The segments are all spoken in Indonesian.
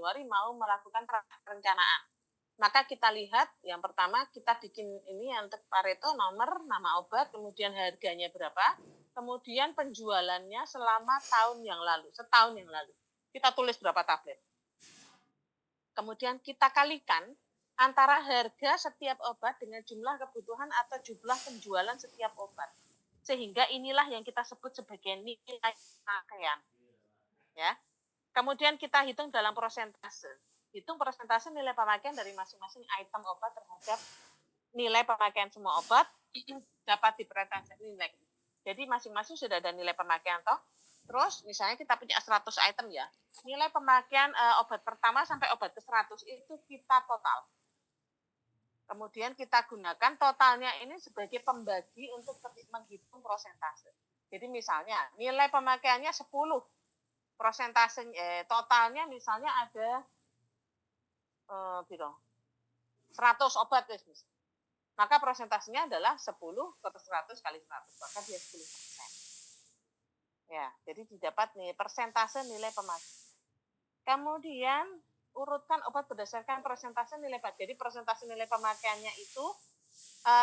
Januari mau melakukan perencanaan. Maka kita lihat yang pertama kita bikin ini untuk Pareto nomor, nama obat, kemudian harganya berapa, kemudian penjualannya selama tahun yang lalu, setahun yang lalu. Kita tulis berapa tablet. Kemudian kita kalikan antara harga setiap obat dengan jumlah kebutuhan atau jumlah penjualan setiap obat. Sehingga inilah yang kita sebut sebagai nilai pemakaian. Ya. Kemudian kita hitung dalam persentase. Hitung persentase nilai pemakaian dari masing-masing item obat terhadap nilai pemakaian semua obat dapat dipresentasikan nilai. Jadi masing-masing sudah ada nilai pemakaian toh. Terus misalnya kita punya 100 item ya. Nilai pemakaian obat pertama sampai obat ke-100 itu kita total. Kemudian kita gunakan totalnya ini sebagai pembagi untuk menghitung persentase. Jadi misalnya nilai pemakaiannya 10, persentase totalnya misalnya ada 100 obat guys. Maka persentasenya adalah 10 per 100 kali 100, maka dia 10%. Ya, jadi didapat nih persentase nilai pemakaian. Kemudian urutkan obat berdasarkan persentase nilai pemakaian. Jadi persentase nilai pemakaiannya itu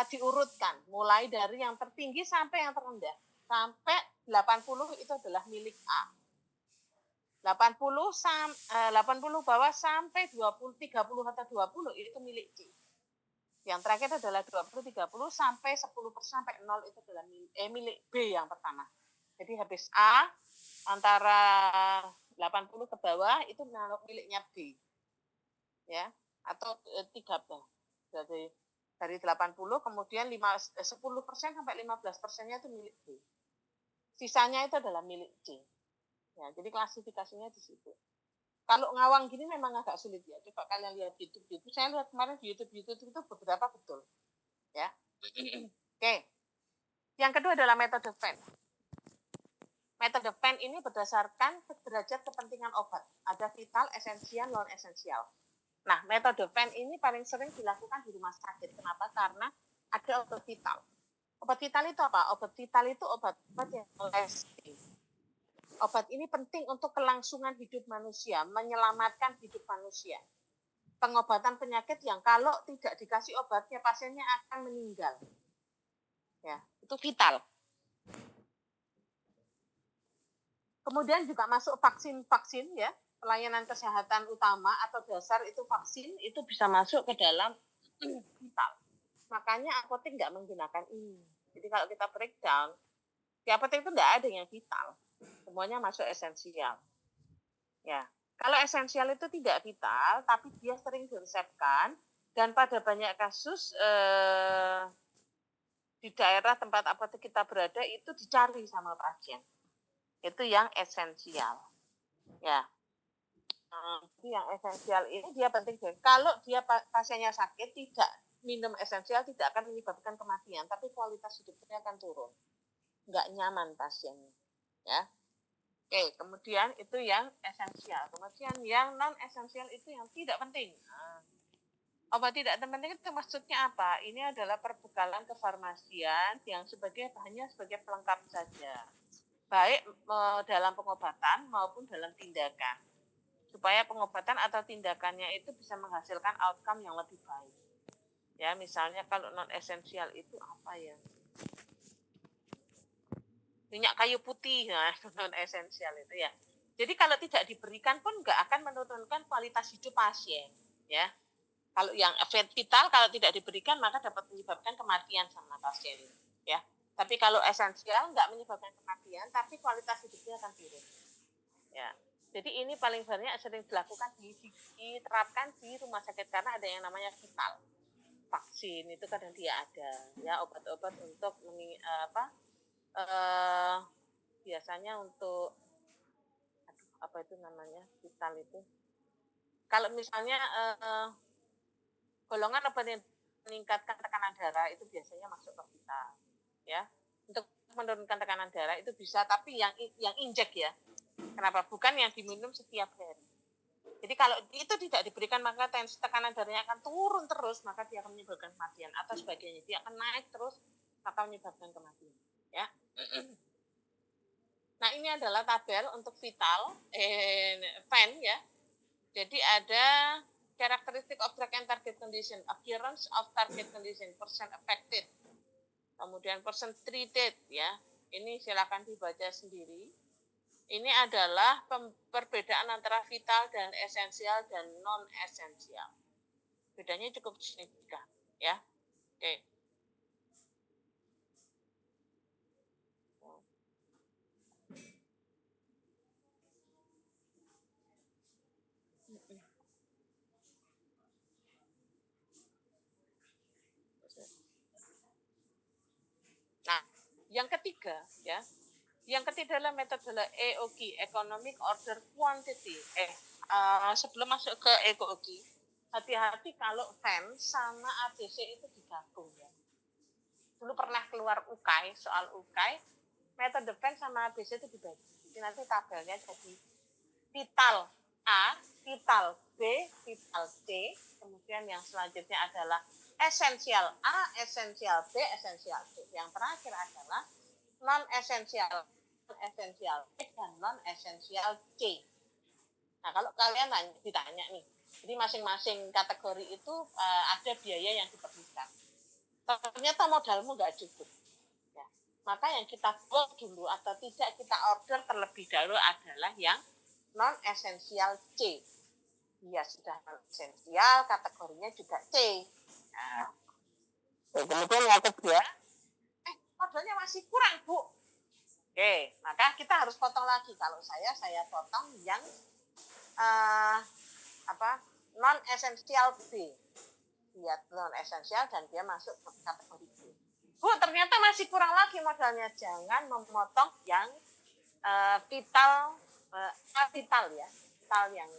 diurutkan mulai dari yang tertinggi sampai yang terendah. Sampai 80 itu adalah milik A. 80 bawah sampai 20, 30 atau 20 itu milik C. Yang terakhir adalah 20, 30 sampai 10% sampai 0 itu adalah milik B yang pertama. Jadi habis A antara 80 ke bawah itu miliknya B. Ya, atau 30. Jadi dari 80 kemudian 10% sampai 15%-nya itu milik B. Sisanya itu adalah milik C. Ya, jadi klasifikasinya di situ. Kalau ngawang gini memang agak sulit ya. Coba kalian lihat YouTube. Saya lihat kemarin di YouTube itu beberapa betul. Ya. Oke. Yang kedua adalah metode Venn. Metode Venn ini berdasarkan derajat kepentingan obat. Ada vital, esensial, non-esensial. Nah, metode Venn ini paling sering dilakukan di rumah sakit. Kenapa? Karena ada obat vital. Obat vital itu apa? Obat vital itu obat yang lasting. Obat ini penting untuk kelangsungan hidup manusia, menyelamatkan hidup manusia. Pengobatan penyakit yang kalau tidak dikasih obatnya, pasiennya akan meninggal. Ya, itu vital. Kemudian juga masuk vaksin-vaksin ya, pelayanan kesehatan utama atau dasar itu vaksin, itu bisa masuk ke dalam vital. Makanya apotek nggak menggunakan ini. Jadi kalau kita breakdown, di apotek itu nggak ada yang vital. Semuanya masuk esensial. Ya, kalau esensial itu tidak vital, tapi dia sering diresepkan dan pada banyak kasus di daerah tempat apotek kita berada itu dicari sama pasien. Itu yang esensial. Ya. Itu yang esensial ini dia penting. Kalau dia pasiennya sakit tidak minum esensial tidak akan menyebabkan kematian, tapi kualitas hidupnya akan turun. Nggak nyaman pasiennya. Ya. Oke, kemudian itu yang esensial. Kemudian yang non-esensial itu yang tidak penting. Obat tidak penting itu maksudnya apa? Ini adalah perbekalan kefarmasian yang hanya sebagai pelengkap saja. Baik dalam pengobatan maupun dalam tindakan. Supaya pengobatan atau tindakannya itu bisa menghasilkan outcome yang lebih baik. Ya, misalnya kalau non-esensial itu apa ya? Minyak kayu putih, nah non-esensial itu ya. Jadi kalau tidak diberikan pun nggak akan menurunkan kualitas hidup pasien, ya. Kalau yang vital kalau tidak diberikan maka dapat menyebabkan kematian sama pasien, ya. Tapi kalau esensial nggak menyebabkan kematian, tapi kualitas hidupnya akan turun, ya. Jadi ini paling banyak sering dilakukan diterapkan di rumah sakit karena ada yang namanya vital. Vaksin itu kadang dia ada, ya obat-obat untuk biasanya untuk apa itu namanya vital itu. Kalau misalnya golongan obat yang meningkatkan tekanan darah itu biasanya masuk ke vital, ya. Untuk menurunkan tekanan darah itu bisa, tapi yang injek ya. Kenapa? Bukan yang diminum setiap hari. Jadi kalau itu tidak diberikan maka tekanan darahnya akan turun terus, maka dia akan menyebabkan kematian atau sebagainya. Dia akan naik terus, maka menyebabkan kematian, ya. Nah, ini adalah tabel untuk vital, Venn ya. Jadi ada characteristic of drug and target condition, occurrence of target condition, percent affected, kemudian percent treated, ya. Ini silakan dibaca sendiri. Ini adalah perbedaan antara vital dan esensial dan non esensial. Bedanya cukup signifikan, ya. Oke. Nah, yang ketiga, ya. Yang ketiga adalah metode EOQ, Economic Order Quantity. Sebelum masuk ke EOQ, hati-hati kalau FEN sama ABC itu digabung, ya. Dulu pernah keluar UKAI, soal UKAI, metode FEN sama ABC itu dibagi. Jadi nanti tabelnya jadi vital A, vital B, vital C, kemudian yang selanjutnya adalah esensial A, esensial B, esensial C. Yang terakhir adalah non-esensial, esensial B, dan non-esensial C. Nah, kalau kalian ditanya nih, jadi masing-masing kategori itu ada biaya yang diperlukan. Ternyata modalmu nggak cukup. Ya. Maka yang kita buat dulu atau tidak kita order terlebih dahulu adalah yang non-esensial C. Dia sudah non-esensial, kategorinya juga C. Nah, kemudian yang kedua, modalnya masih kurang, Bu. Oke, maka kita harus potong lagi. Kalau saya potong yang non-esensial B. Dia non-esensial dan dia masuk ke kategori B. Bu, ternyata masih kurang lagi modalnya. Jangan memotong yang vital, vital ya. Vital yang,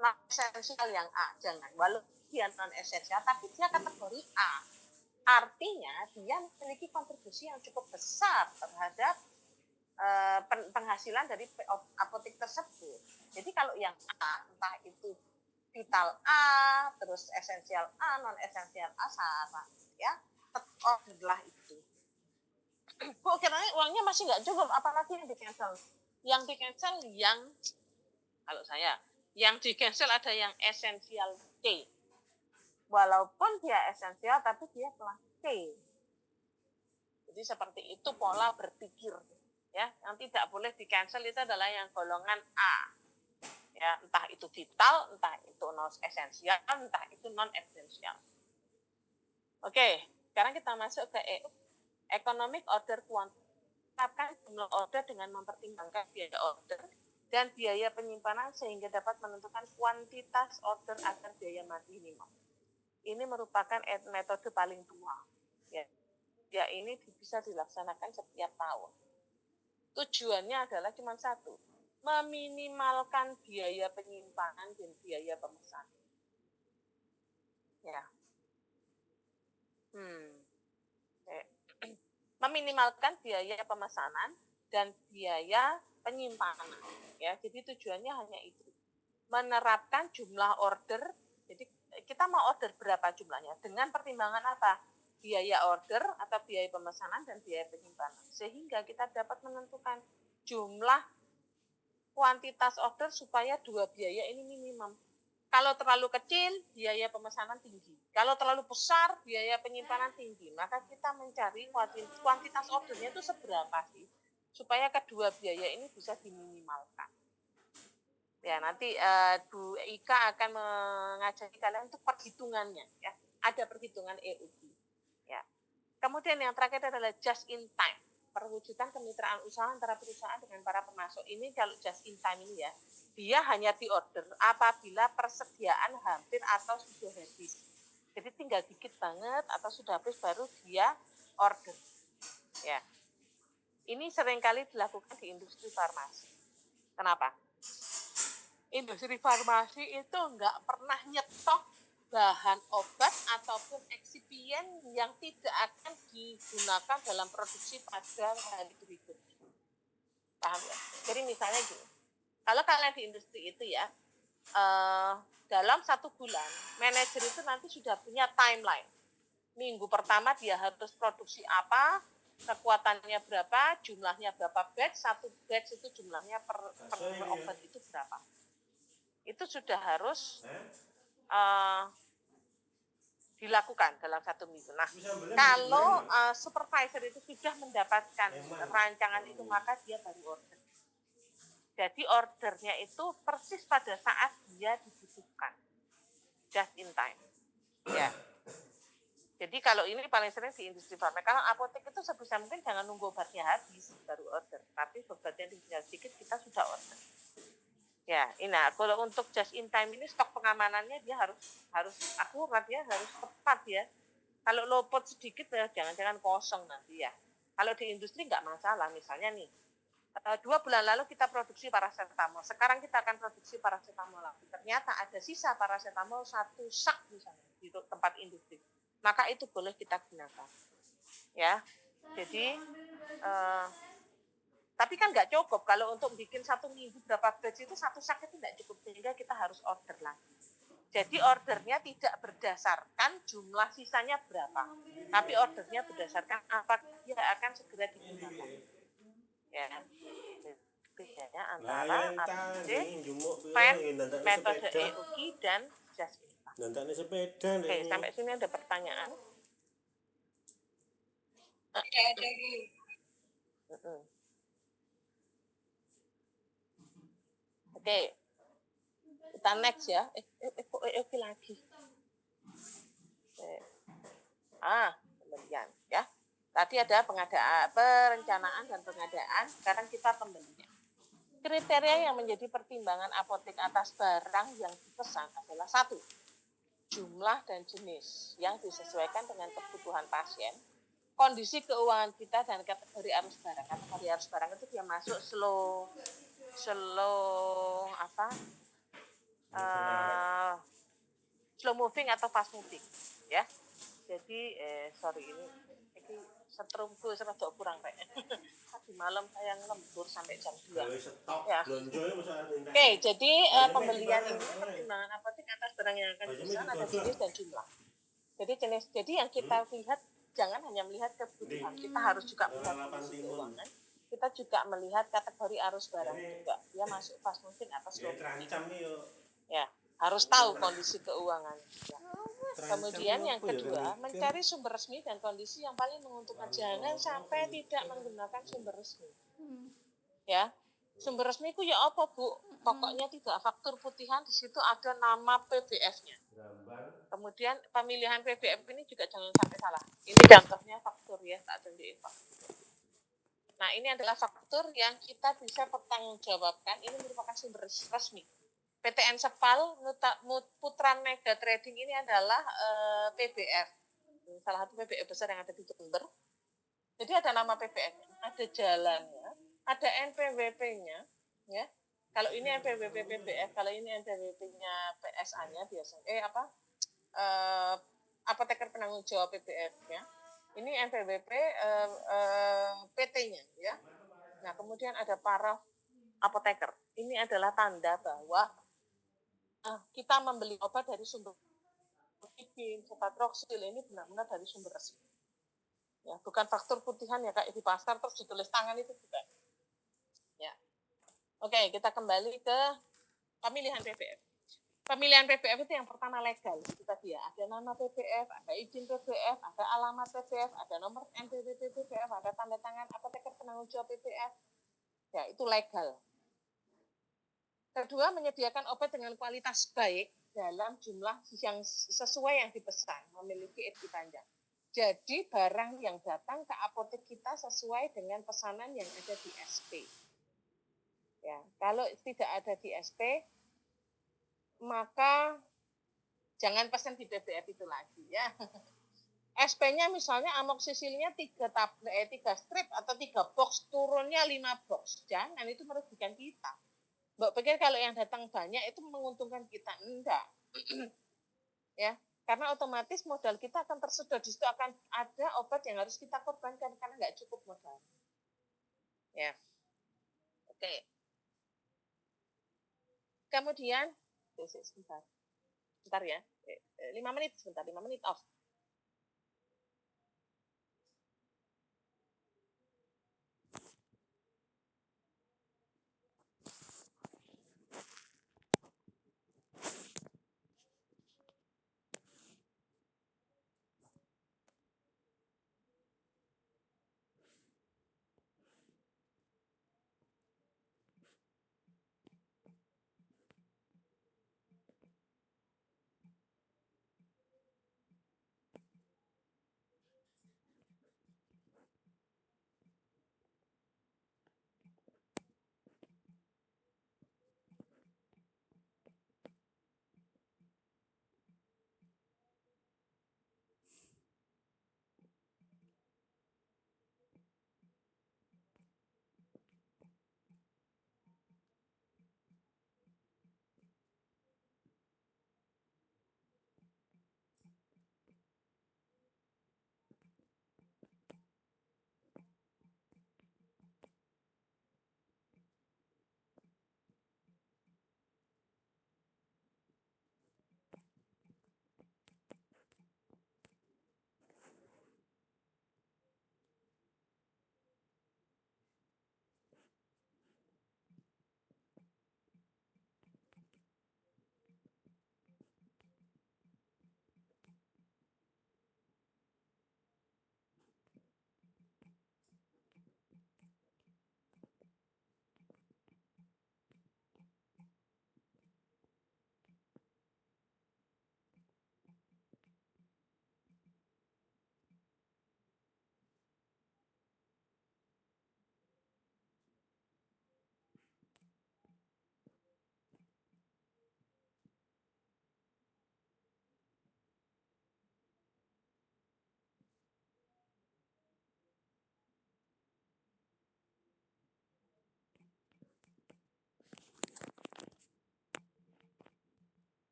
non-esensial yang A. Jangan, walaupun dia non-esensial, tapi dia kategori A. Artinya dia memiliki kontribusi yang cukup besar terhadap penghasilan dari apotek tersebut. Jadi kalau yang A, entah itu vital A, terus esensial A, non esensial A, sama, ya, orderlah itu. Bu, kiranya uangnya masih nggak cukup, apalagi yang di cancel? Yang di cancel kalau saya, yang di cancel ada yang esensial C. Walaupun dia esensial, tapi dia telah C. Jadi seperti itu pola berpikir. Ya, yang tidak boleh di cancel itu adalah yang golongan A. Ya, entah itu vital, entah itu non esensial, entah itu non esensial. Oke, sekarang kita masuk ke economic order quantity. Tetapkan jumlah order dengan mempertimbangkan biaya order dan biaya penyimpanan sehingga dapat menentukan kuantitas order agar biaya minimum. Ini merupakan metode paling tua. Ya, ini bisa dilaksanakan setiap tahun. Tujuannya adalah cuma satu, meminimalkan biaya penyimpanan dan biaya pemesanan. Ya. Meminimalkan biaya pemesanan dan biaya penyimpanan. Ya, jadi tujuannya hanya itu. Menerapkan jumlah order. Jadi kita mau order berapa jumlahnya dengan pertimbangan apa? Biaya order atau biaya pemesanan dan biaya penyimpanan. Sehingga kita dapat menentukan jumlah kuantitas order supaya dua biaya ini minimum. Kalau terlalu kecil, biaya pemesanan tinggi. Kalau terlalu besar, biaya penyimpanan tinggi. Maka kita mencari kuantitas ordernya itu seberapa sih, supaya kedua biaya ini bisa diminimalkan. Ya, nanti Bu Ika akan mengajari kalian untuk perhitungannya. Ya, ada perhitungan EUD. Ya. Kemudian yang terakhir adalah just in time. Perwujudan kemitraan usaha antara perusahaan dengan para pemasok. Ini kalau just in time ini ya, dia hanya diorder apabila persediaan hampir atau sudah habis. Jadi tinggal dikit banget atau sudah habis baru dia order. Ya. Ini seringkali dilakukan di industri farmasi. Kenapa? Industri farmasi itu nggak pernah nyetok bahan obat ataupun eksipien yang tidak akan digunakan dalam produksi pada hari berikutnya. Paham ya? Jadi misalnya gini, kalau kalian di industri itu ya, dalam 1 bulan, manajer itu nanti sudah punya timeline. Minggu pertama dia harus produksi apa, kekuatannya berapa, jumlahnya berapa batch, 1 batch itu jumlahnya per obat itu berapa. itu sudah harus dilakukan dalam 1 minggu. Nah, kalau supervisor itu sudah mendapatkan rancangan itu, maka dia baru order. Jadi ordernya itu persis pada saat dia dibutuhkan, just in time. Ya. Jadi kalau ini paling sering di industri farma. Kalau apotek itu sebisa mungkin jangan nunggu obatnya habis baru order. Tapi obatnya tinggal sedikit kita sudah order. Ya, nah kalau untuk just in time ini stok pengamanannya dia harus akurat ya, harus tepat ya. Kalau lopot sedikit ya jangan-jangan kosong nanti ya. Kalau di industri nggak masalah, misalnya nih 2 bulan lalu kita produksi paracetamol, sekarang kita akan produksi paracetamol lagi. Ternyata ada sisa paracetamol 1 sak misalnya di tempat industri, maka itu boleh kita gunakan. Ya, jadi tapi kan nggak cukup kalau untuk bikin 1 minggu berapa batch itu 1 sak itu nggak cukup, sehingga kita harus order lagi. Jadi ordernya tidak berdasarkan jumlah sisanya berapa, tapi ordernya berdasarkan apa dia akan segera digunakan. Ya, bedanya antara APD, PEN, metode EUKI, dan JASMITA. Oke, sampai sini ada pertanyaan? Tidak ada, Bu. Oke, kita next ya. Oke lagi. Pembelian ya. Tadi ada pengadaan, perencanaan dan pengadaan. Sekarang kita pembelian. Kriteria yang menjadi pertimbangan apotek atas barang yang dipesan adalah 1, jumlah dan jenis yang disesuaikan dengan kebutuhan pasien, kondisi keuangan kita, dan kategori arus barang. Kategori arus barang itu dia masuk slow moving atau fast moving ya. Jadi sorry ini setrumku serada kurang rek. Tadi malam saya lembur sampai jam 2 ya. Oke, jadi pembelian ini pertimbangan apotek atas barang yang akan dipesan ada jenis dan jumlah. Jadi yang kita lihat jangan hanya melihat kebutuhan, kita harus juga melihat kondisi keuangan, kita juga melihat kategori arus barang juga, dia masuk fast moving atau slow moving. Ya, harus tahu kondisi keuangan. Ya. Kemudian yang kedua, mencari sumber resmi dan kondisi yang paling menguntungkan. Jangan sampai tidak menggunakan sumber resmi. Ya, sumber resmi itu ya apa, Bu? Pokoknya tidak faktur putihan, di situ ada nama PBF-nya. Kemudian pemilihan PBF ini juga jangan sampai salah. Ini contohnya faktur ya, tak tunjukin faktur. Nah, ini adalah faktur yang kita bisa pertanggungjawabkan. Ini merupakan sumber resmi. PTN Sepal, Putra Mega Trading ini adalah PBF. Salah satu PBF besar yang ada di Jember. Jadi ada nama PBF, ada jalannya, ada NPWP-nya, ya. Kalau ini NPWP PBF, kalau ini NPWP-nya PSA-nya biasanya apoteker penanggung jawab PBF-nya. Ini NPWP PT-nya, ya. Nah, kemudian ada para apoteker. Ini adalah tanda bahwa kita membeli obat dari sumber Ibin, Cepatroxil, ini benar-benar dari sumber resmi. Ya, bukan faktur putihan ya kayak di pasar terus ditulis tangan itu bukan. Ya. Oke, kita kembali ke pemilihan PBF. Pemilihan PBF itu yang pertama legal. Itu tadi ya, ada nama PBF, ada izin PBF, ada alamat PBF, ada nomor NPWP PBF, ada tanda tangan apoteker penanggung jawab PBF. Ya, itu legal. Kedua, menyediakan obat dengan kualitas baik dalam jumlah yang sesuai yang dipesan, memiliki eti panjang. Jadi barang yang datang ke apotek kita sesuai dengan pesanan yang ada di SP. Ya, kalau tidak ada di SP, maka jangan pesan di BBF itu lagi ya. SP-nya misalnya amoksisilnya 3 strip atau 3 box, turunnya 5 box. Jangan, itu merugikan kita. Mbak pikir kalau yang datang banyak itu menguntungkan kita? Enggak. Ya, karena otomatis modal kita akan tersedot. Di situ akan ada obat yang harus kita korbankan karena nggak cukup modal. Ya. Oke. Kemudian, sebentar ya. 5 menit, sebentar, 5 menit off.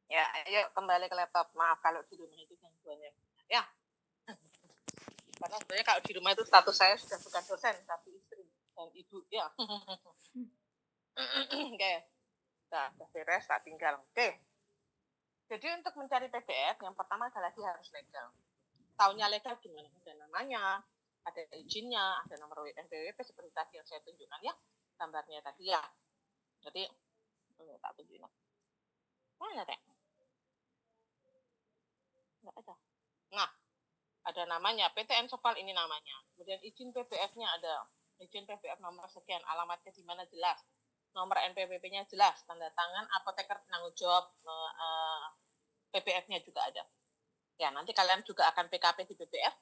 Ya, ayo kembali ke laptop. Maaf kalau di rumah itu gangguannya. Ya, karena sebenarnya kalau di rumah itu status saya sudah bukan dosen, tapi istri dan ibu. Ya. Oke. Nah, udah beres, tak tinggal. Oke. Jadi untuk mencari PDF, yang pertama adalah dia harus legal. Taunya legal gimana? Ada namanya, ada izinnya, ada nomor NPWP seperti tadi yang saya tunjukkan ya, gambarnya tadi ya. Jadi, tak tunjukin. Mana teh? Nggak ada. Nah, ada namanya, PTN Sopal ini namanya. Kemudian izin PPF-nya ada. Izin PPF nomor sekian, alamatnya di mana jelas. Nomor NPWP-nya jelas, tanda tangan apoteker penanggung jawab PPF-nya juga ada. Ya, nanti kalian juga akan PKP di PPF.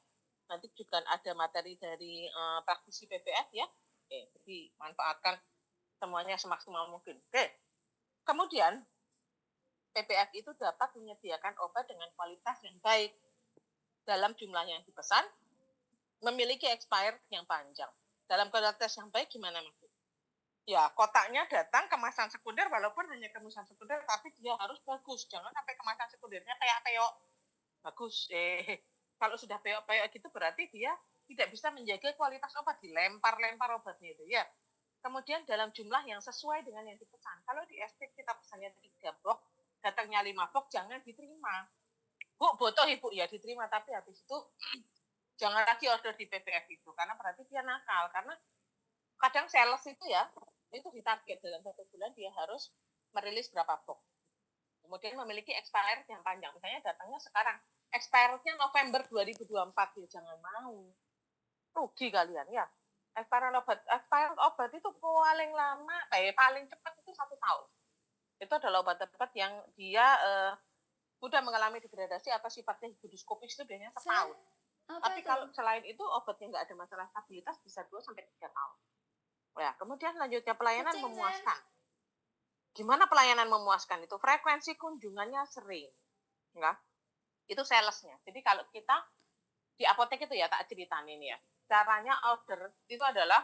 Nanti juga ada materi dari praktisi PPF ya. Oke, jadi manfaatkan semuanya semaksimal mungkin. Oke. Kemudian PPF itu dapat menyediakan obat dengan kualitas yang baik dalam jumlah yang dipesan, memiliki expired yang panjang. Dalam kualitas yang baik gimana Mas? Ya, kotaknya datang kemasan sekunder walaupun hanya kemasan sekunder tapi dia harus bagus. Jangan sampai kemasan sekundernya kayak peok. Bagus. Kalau sudah peok-peok gitu berarti dia tidak bisa menjaga kualitas obat, dilempar-lempar obatnya itu ya. Kemudian dalam jumlah yang sesuai dengan yang dipesan. Kalau di SP kita pesannya 3 box, datangnya 5 box, jangan diterima. Bu, butuh ibu ya diterima, tapi habis itu jangan lagi order di PPF itu, karena berarti dia nakal. Karena kadang sales itu ya, itu ditarget dalam 1 bulan dia harus merilis berapa box. Kemudian memiliki expired yang panjang. Misalnya datangnya sekarang, expirednya November 2024, ya jangan mau. Rugi kalian ya. Expired obat itu paling lama, paling cepat itu 1 tahun. Itu adalah obat-obat yang dia udah mengalami degradasi atau sifatnya hipodoskopis itu biasanya setahun. Tapi kalau selain itu obatnya nggak ada masalah stabilitas bisa 2-3 tahun. Ya, kemudian lanjutnya pelayanan memuaskan. Gimana pelayanan memuaskan itu? Frekuensi kunjungannya sering. Enggak? Itu salesnya. Jadi kalau kita di apotek itu ya tak ceritain ini ya. Caranya order itu adalah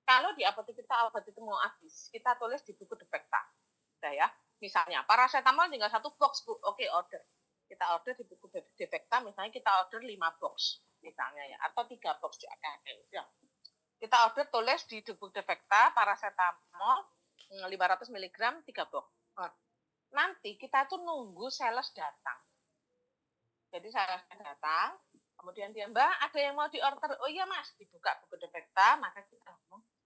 kalau di apotek kita obat itu mau habis, kita tulis di buku defekta. Udah ya. Misalnya paracetamol tinggal 1 box, Bu. Oke, order. Kita order di buku defekta, misalnya kita order 5 box misalnya ya, atau 3 box juga ya. Kita order tulis di buku defekta paracetamol 500 mg 3 box. Nanti kita tuh nunggu sales datang. Jadi sales datang, kemudian dia, Mbak, ada yang mau diorder? Oh iya Mas, dibuka buku defekta, maka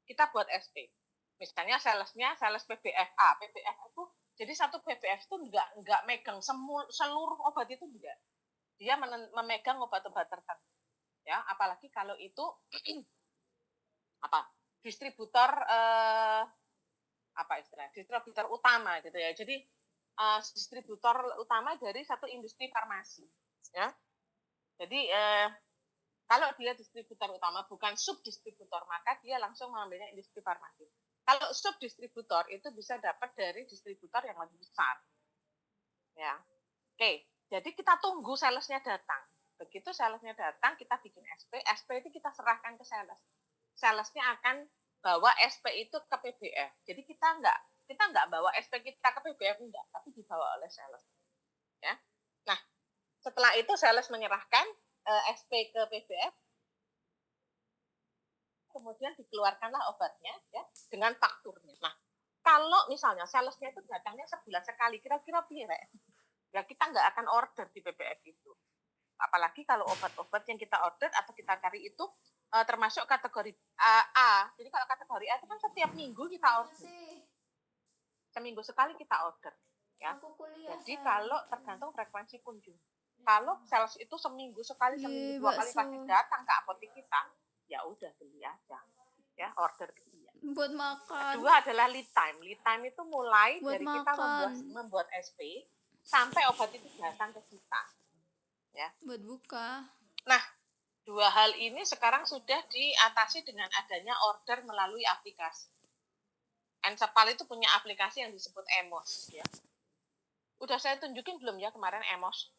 kita buat SP. Misalnya salesnya sales PBF A. PBF itu jadi satu PBF itu enggak megang seluruh obat itu enggak. Dia memegang obat-obat tertentu. Ya, apalagi kalau itu apa? Distributor apa istilah? Distributor utama gitu ya. Jadi distributor utama dari satu industri farmasi, ya. Jadi kalau dia distributor utama bukan subdistributor, maka dia langsung mengambilnya industri farmasi. Kalau subdistributor itu bisa dapat dari distributor yang lebih besar. Ya. Oke, jadi kita tunggu salesnya datang. Begitu salesnya datang, kita bikin SP. SP itu kita serahkan ke sales. Salesnya akan bawa SP itu ke PBF. Jadi kita nggak bawa SP kita ke PBF, enggak, tapi dibawa oleh sales. Ya. Nah, setelah itu sales menyerahkan SP ke PBF, kemudian dikeluarkanlah obatnya ya dengan fakturnya. Nah, kalau misalnya salesnya itu datangnya sebulan sekali, kira-kira pilih ya kita nggak akan order di PPF itu. Apalagi kalau obat-obat yang kita order atau kita cari itu termasuk kategori A. Jadi kalau kategori A itu kan setiap minggu kita order. Seminggu sekali kita order. Ya. Jadi kalau tergantung frekuensi kunjung. Kalau sales itu seminggu sekali, seminggu 2 kali pasti datang ke apotek kita, ya udah beli aja. Ya, order ke dia. Buat makan. Kedua adalah lead time. Lead time itu mulai buat dari makan. kita membuat SP sampai obat itu datang ke kita. Ya. Buat buka. Nah, 2 hal ini sekarang sudah diatasi dengan adanya order melalui aplikasi. Ensepal itu punya aplikasi yang disebut Emos. Ya. Udah saya tunjukin belum ya kemarin Emos?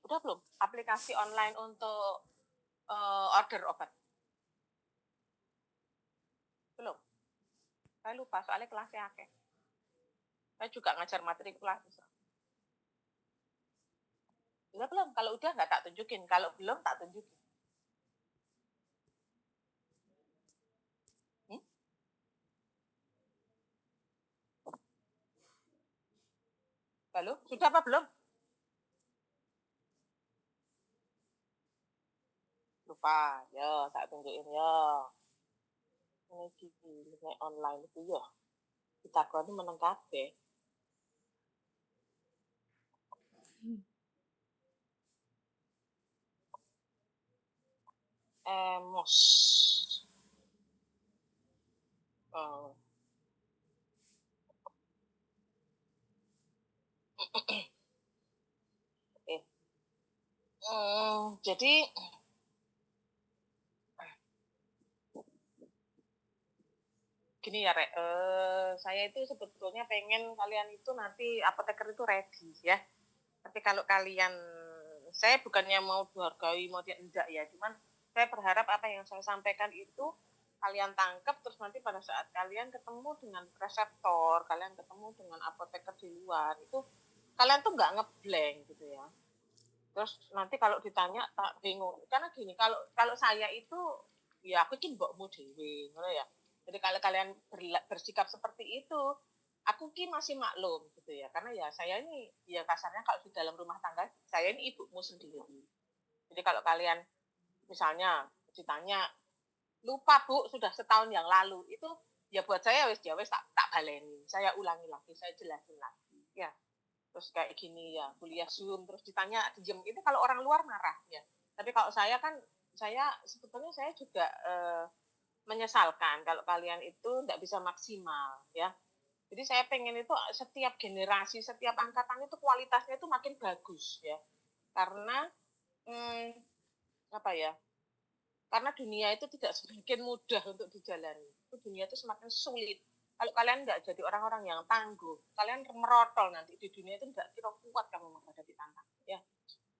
Udah belum? Aplikasi online untuk order obat? Belum? Saya lupa soalnya kelasnya akeh. Saya juga ngajar matrikulasi. Udah belum? Kalau udah nggak tak tunjukin. Kalau belum tak tunjukin. Lalu sudah apa belum? Lupa. Ya, tak tunjukin ya. Ini gini online itu ya. Kita kau meneng kabeh. Emos. Oh. Jadi gini ya, Rek. Saya itu sebetulnya pengen kalian itu nanti apoteker itu ready ya. Tapi kalau kalian, saya bukannya mau dihargai, mau tidak ya, cuman saya berharap apa yang saya sampaikan itu kalian tangkap, terus nanti pada saat kalian ketemu dengan reseptor, kalian ketemu dengan apoteker di luar, itu kalian tuh nggak ngeblank gitu ya. Terus nanti kalau ditanya tak bingung, karena gini, kalau saya itu ya aku ki mbokmu dhewe, ngono ya. Jadi kalau kalian bersikap seperti itu, aku ki masih maklum gitu ya, karena ya saya ini ya kasarnya kalau di dalam rumah tangga saya ini ibumu sendiri. Jadi kalau kalian misalnya ditanya lupa Bu sudah setahun yang lalu, itu ya buat saya wes tak baleni, saya ulangi lagi, saya jelasin lagi ya. Terus kayak gini ya, kuliah Zoom terus ditanya diem, itu kalau orang luar marah ya. Tapi kalau saya kan, saya sebetulnya saya juga menyesalkan kalau kalian itu tidak bisa maksimal ya. Jadi saya pengen itu setiap generasi, setiap angkatan itu kualitasnya itu makin bagus ya. Karena apa ya? Karena dunia itu tidak semakin mudah untuk dijalani. Itu dunia itu semakin sulit. Kalau kalian nggak jadi orang-orang yang tangguh, kalian merotol nanti di dunia itu nggak kira kuat kamu menghadapi tantangan. Ya,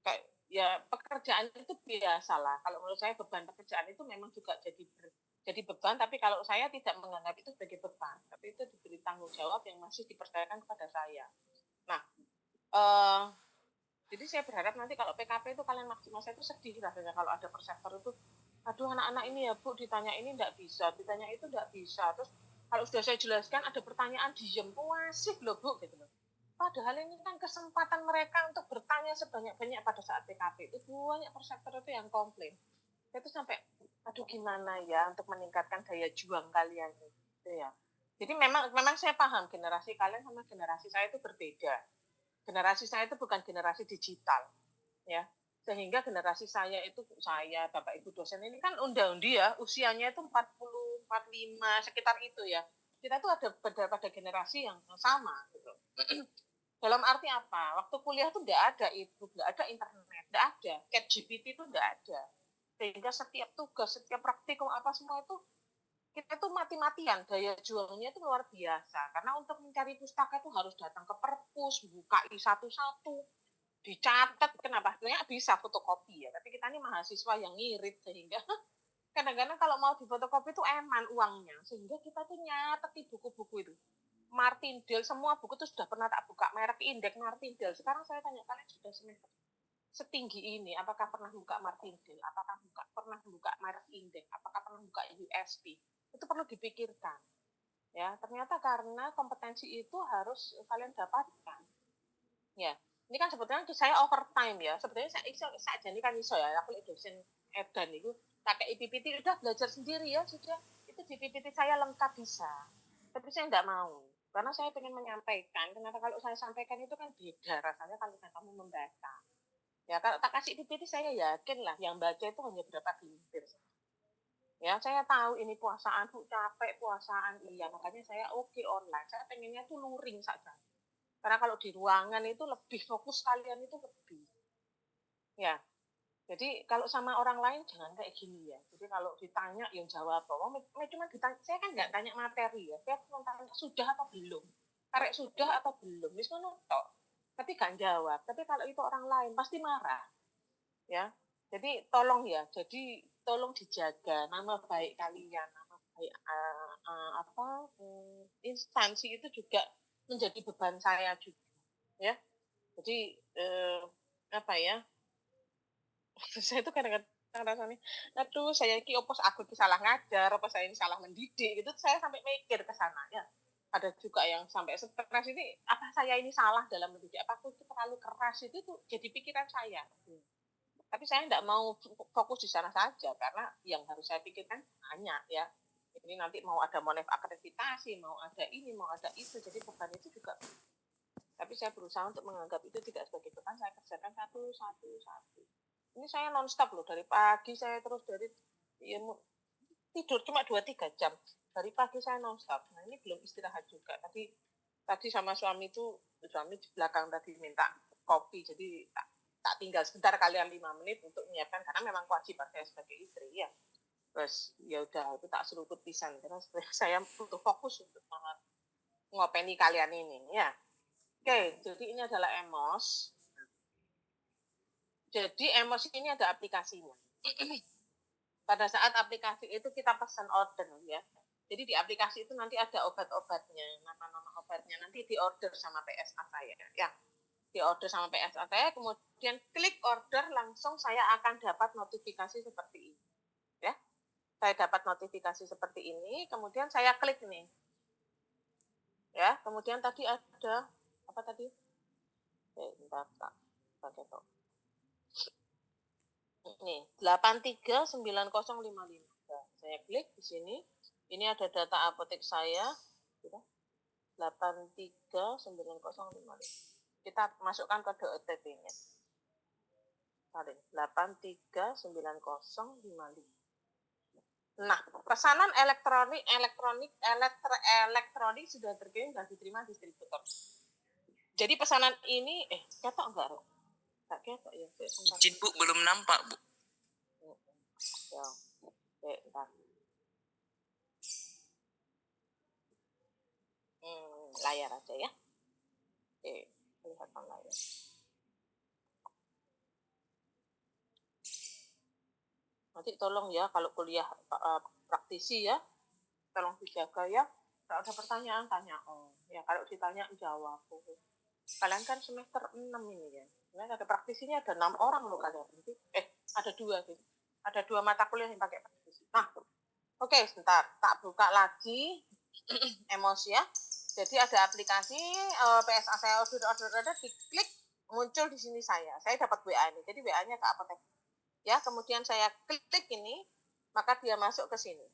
kayak ya pekerjaan itu biasalah. Kalau menurut saya beban pekerjaan itu memang juga jadi beban, tapi kalau saya tidak menganggap itu sebagai beban, tapi itu diberi tanggung jawab yang masih dipercayakan kepada saya. Nah, jadi saya berharap nanti kalau PKP itu kalian maksimal, saya itu sedih rasanya kalau ada perseptor itu, aduh anak-anak ini ya Bu, ditanya ini enggak bisa, ditanya itu enggak bisa. Terus kalau sudah saya jelaskan ada pertanyaan diem, wasif loh Bu, gitu loh. Padahal ini kan kesempatan mereka untuk bertanya sebanyak-banyak pada saat PKP. Itu banyak perseptor itu yang komplain. Saya itu sampai, aduh gimana ya untuk meningkatkan daya juang kalian gitu ya. Jadi memang saya paham generasi kalian sama generasi saya itu berbeda. Generasi saya itu bukan generasi digital, ya. Sehingga generasi saya itu, saya, Bapak Ibu dosen ini kan undi ya, usianya itu 40, 45, sekitar itu ya. Kita tuh ada pada generasi yang sama gitu. Dalam arti apa? Waktu kuliah tuh enggak ada itu, enggak ada internet, enggak ada. ChatGPT itu enggak ada. Sehingga setiap tugas, setiap praktikum apa semua itu kita tuh mati-matian, daya juangnya itu luar biasa. Karena untuk mencari pustaka itu harus datang ke perpus, buka satu-satu, dicatat. Kenapa? Sebenarnya bisa fotokopi ya, tapi kita ini mahasiswa yang ngirit, sehingga kadang-kadang kalau mau difotokopi itu eman uangnya, sehingga kita tuh nyatet di buku-buku itu. Martindale, semua buku itu sudah pernah tak buka, merek indeks Martindale. Sekarang saya tanya, kalian sudah semester setinggi ini, apakah pernah buka Martindale, apakah pernah buka merek indeks, apakah pernah buka USP? Itu perlu dipikirkan. Ya, ternyata karena kompetensi itu harus kalian dapatkan. Ya, ini kan sebetulnya saya overtime ya. Sebetulnya saya jadi kan iso ya. Aku dosen edan itu pakai PPT udah belajar sendiri ya sudah. Itu di PPT saya lengkap bisa. Tapi saya nggak mau karena saya ingin menyampaikan. Kenapa kalau saya sampaikan itu kan beda rasanya kalau kamu membaca. Ya kalau tak kasih PPT saya yakin lah yang baca itu hanya berapa gelintir. Ya, saya tahu ini puasaan, capek puasaan, iya. Makanya saya oke online. Saya pengennya tuh luring saja. Karena kalau di ruangan itu lebih fokus kalian itu lebih. Ya, jadi kalau sama orang lain jangan kayak gini ya. Jadi kalau ditanya yang jawab, cuma ditanya, saya kan nggak tanya materi ya. Saya cuma tanya sudah atau belum. Karek sudah atau belum. Misalnya tok. Tapi gak jawab. Tapi kalau itu orang lain pasti marah. Ya, jadi tolong ya. Jadi tolong dijaga nama baik kalian, instansi itu juga menjadi beban saya juga, ya. Jadi apa ya? Saya itu kadang-kadang rasanya, aduh saya ini opos aku itu salah ngajar, apa saya ini salah mendidik, gitu. Saya sampai mikir ke sana, ya. Ada juga yang sampai stres ini, apa saya ini salah dalam mendidik, apa aku itu terlalu keras, itu tuh jadi pikiran saya. Tapi saya tidak mau fokus di sana saja, karena yang harus saya pikirkan banyak, ya. Ini nanti mau ada monef akreditasi, mau ada ini, mau ada itu, jadi beban itu juga. Tapi saya berusaha untuk menganggap itu tidak sebagai beban, saya kerjakan satu. Ini saya non-stop loh, dari pagi saya terus dari ya, tidur cuma 2-3 jam. Dari pagi saya non-stop. Nah ini belum istirahat juga. Tadi sama suami di belakang tadi minta kopi, jadi tak tinggal sebentar kalian 5 menit untuk menyiapkan, karena memang kewajiban saya sebagai istri, ya. Terus ya udah, itu tak seruput pisan, karena saya butuh fokus untuk ngopeni kalian ini, ya. Oke, jadi ini adalah Emos. Jadi Emos ini ada aplikasinya. Pada saat aplikasi itu kita pesan order, ya. Jadi di aplikasi itu nanti ada obat-obatnya, nama-nama obatnya, nanti diorder sama PSA saya, ya. Diorder sama PSA saya, kemudian klik order, langsung saya akan dapat notifikasi seperti ini, ya. Saya dapat notifikasi seperti ini, kemudian saya klik nih, ya. Kemudian tadi ada apa tadi? Bentar, pakai toh. Nih, 839055. Nah, saya klik di sini. Ini ada data apotek saya. 839055. Kita masukkan kode OTP-nya. 839055. Nah, pesanan elektronik sudah terkirim dan diterima distributor. Jadi pesanan ini, ketok enggak, Rok? Tak ketok ya. Izin Bu, belum nampak Bu. Ya, bentar. Layar aja ya. Kelihatan layar. Nanti tolong ya, kalau kuliah praktisi ya, tolong dijaga ya. Kalau ada pertanyaan, tanya. Ya kalau ditanya, jawab. Kalian kan semester 6 ini ya. Kalian ada praktisinya, ada 6 orang loh kalian. Ada 2 gitu. Ada 2 mata kuliah yang pakai praktisi. Nah, oke, sebentar. Tak buka lagi Emos ya. Jadi ada aplikasi PSA saya order, diklik, muncul di sini saya. Saya dapat WA ini. Jadi WA-nya ke apotek. Ya, kemudian saya klik ini, maka dia masuk ke sini.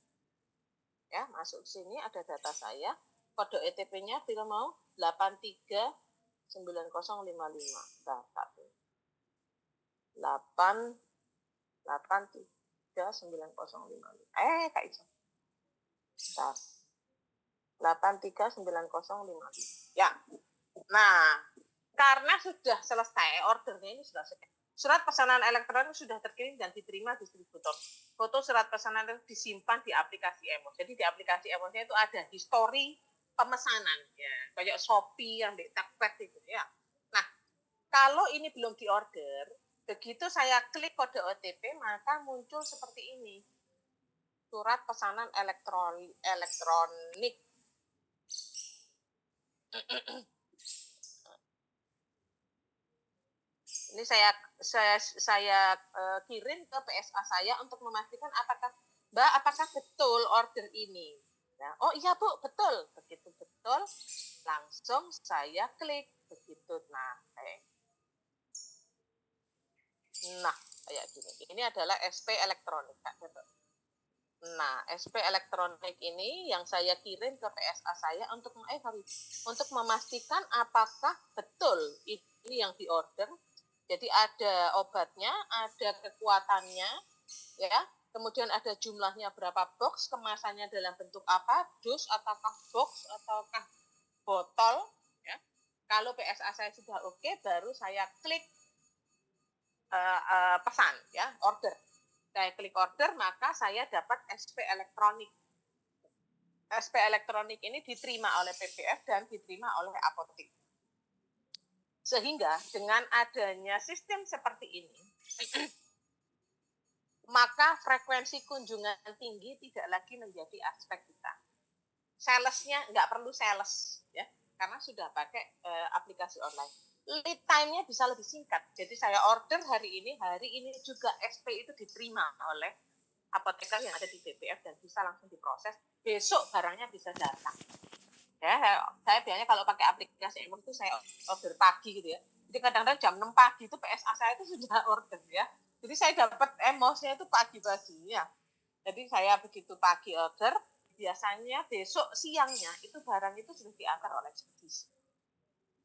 Ya, masuk ke sini, ada data saya. Kode ETP-nya bila mau 839055. Nah, 839055. Kak Ica. Bentar. 839055. Ya. Nah, karena sudah selesai ordernya, ini sudah selesai. Surat pesanan elektronik sudah terkirim dan diterima distributor. Foto surat pesanan itu disimpan di aplikasi Emos. Jadi di aplikasi Emosnya itu ada history pemesanan, ya, kayak Shopee yang di Takpet itu, ya. Nah, kalau ini belum diorder, begitu saya klik kode OTP, maka muncul seperti ini. Surat pesanan elektronik. Ini saya kirim ke PSA saya untuk memastikan apakah betul order ini. Nah, oh iya Bu, betul. Begitu betul, langsung saya klik begitu. Nah, kayak gini. Ini adalah SP elektronik, Kak. Nah, SP elektronik ini yang saya kirim ke PSA saya untuk memastikan apakah betul ini yang diorder. Jadi ada obatnya, ada kekuatannya, ya. Kemudian ada jumlahnya berapa box, kemasannya dalam bentuk apa, dus ataukah box ataukah botol, ya. Kalau PSA saya sudah oke, baru saya klik pesan, ya, order. Saya klik order, maka saya dapat SP elektronik. SP elektronik ini diterima oleh PBF dan diterima oleh apotek. Sehingga dengan adanya sistem seperti ini, maka frekuensi kunjungan tinggi tidak lagi menjadi aspek kita. Salesnya nggak perlu sales, ya, karena sudah pakai aplikasi online. Lead time-nya bisa lebih singkat. Jadi saya order hari ini juga SP itu diterima oleh apoteker yang ada di BPF dan bisa langsung diproses. Besok barangnya bisa datang. Ya, saya biasanya kalau pakai aplikasi Emor itu saya order pagi gitu ya. Jadi kadang-kadang jam 6 pagi itu PSA saya itu sudah order ya. Jadi saya dapat Emosnya itu pagi-pagi ya. Jadi saya begitu pagi order, biasanya besok siangnya itu barang itu sudah diantar oleh ekspedisi.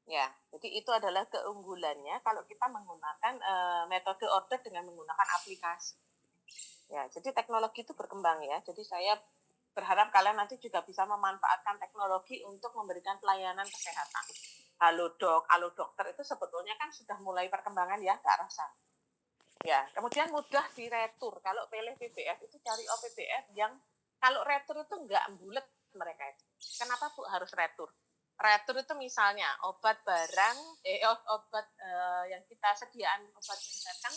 Ya, jadi itu adalah keunggulannya kalau kita menggunakan metode order dengan menggunakan aplikasi. Ya, jadi teknologi itu berkembang ya. Jadi saya berharap kalian nanti juga bisa memanfaatkan teknologi untuk memberikan pelayanan kesehatan. Halodoc, Halo Dokter itu sebetulnya kan sudah mulai perkembangan ya ke arah sana. Ya, kemudian mudah diretur. Kalau pilih PBF itu cari OPBF yang kalau retur itu enggak bulat mereka itu. Kenapa Bu harus retur? Retur itu misalnya obat barang, obat yang kita sediaan obat yang datang,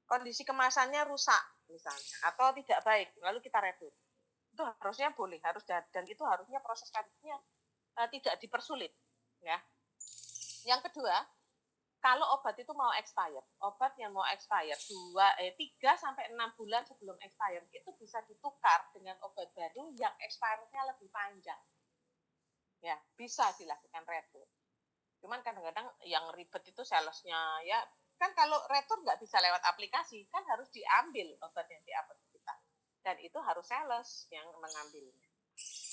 kondisi kemasannya rusak misalnya, atau tidak baik, lalu kita retur. Itu harusnya boleh, harus, dan itu harusnya proses returnya tidak dipersulit. Ya. Yang kedua, kalau obat itu mau expired, obat yang mau expired 3 sampai 6 bulan sebelum expired itu bisa ditukar dengan obat baru yang expirednya lebih panjang. Ya, bisa dilakukan retur. Cuman kadang-kadang yang ribet itu salesnya ya, kan kalau retur nggak bisa lewat aplikasi, kan harus diambil obat yang di apotek kita. Dan itu harus sales yang mengambilnya.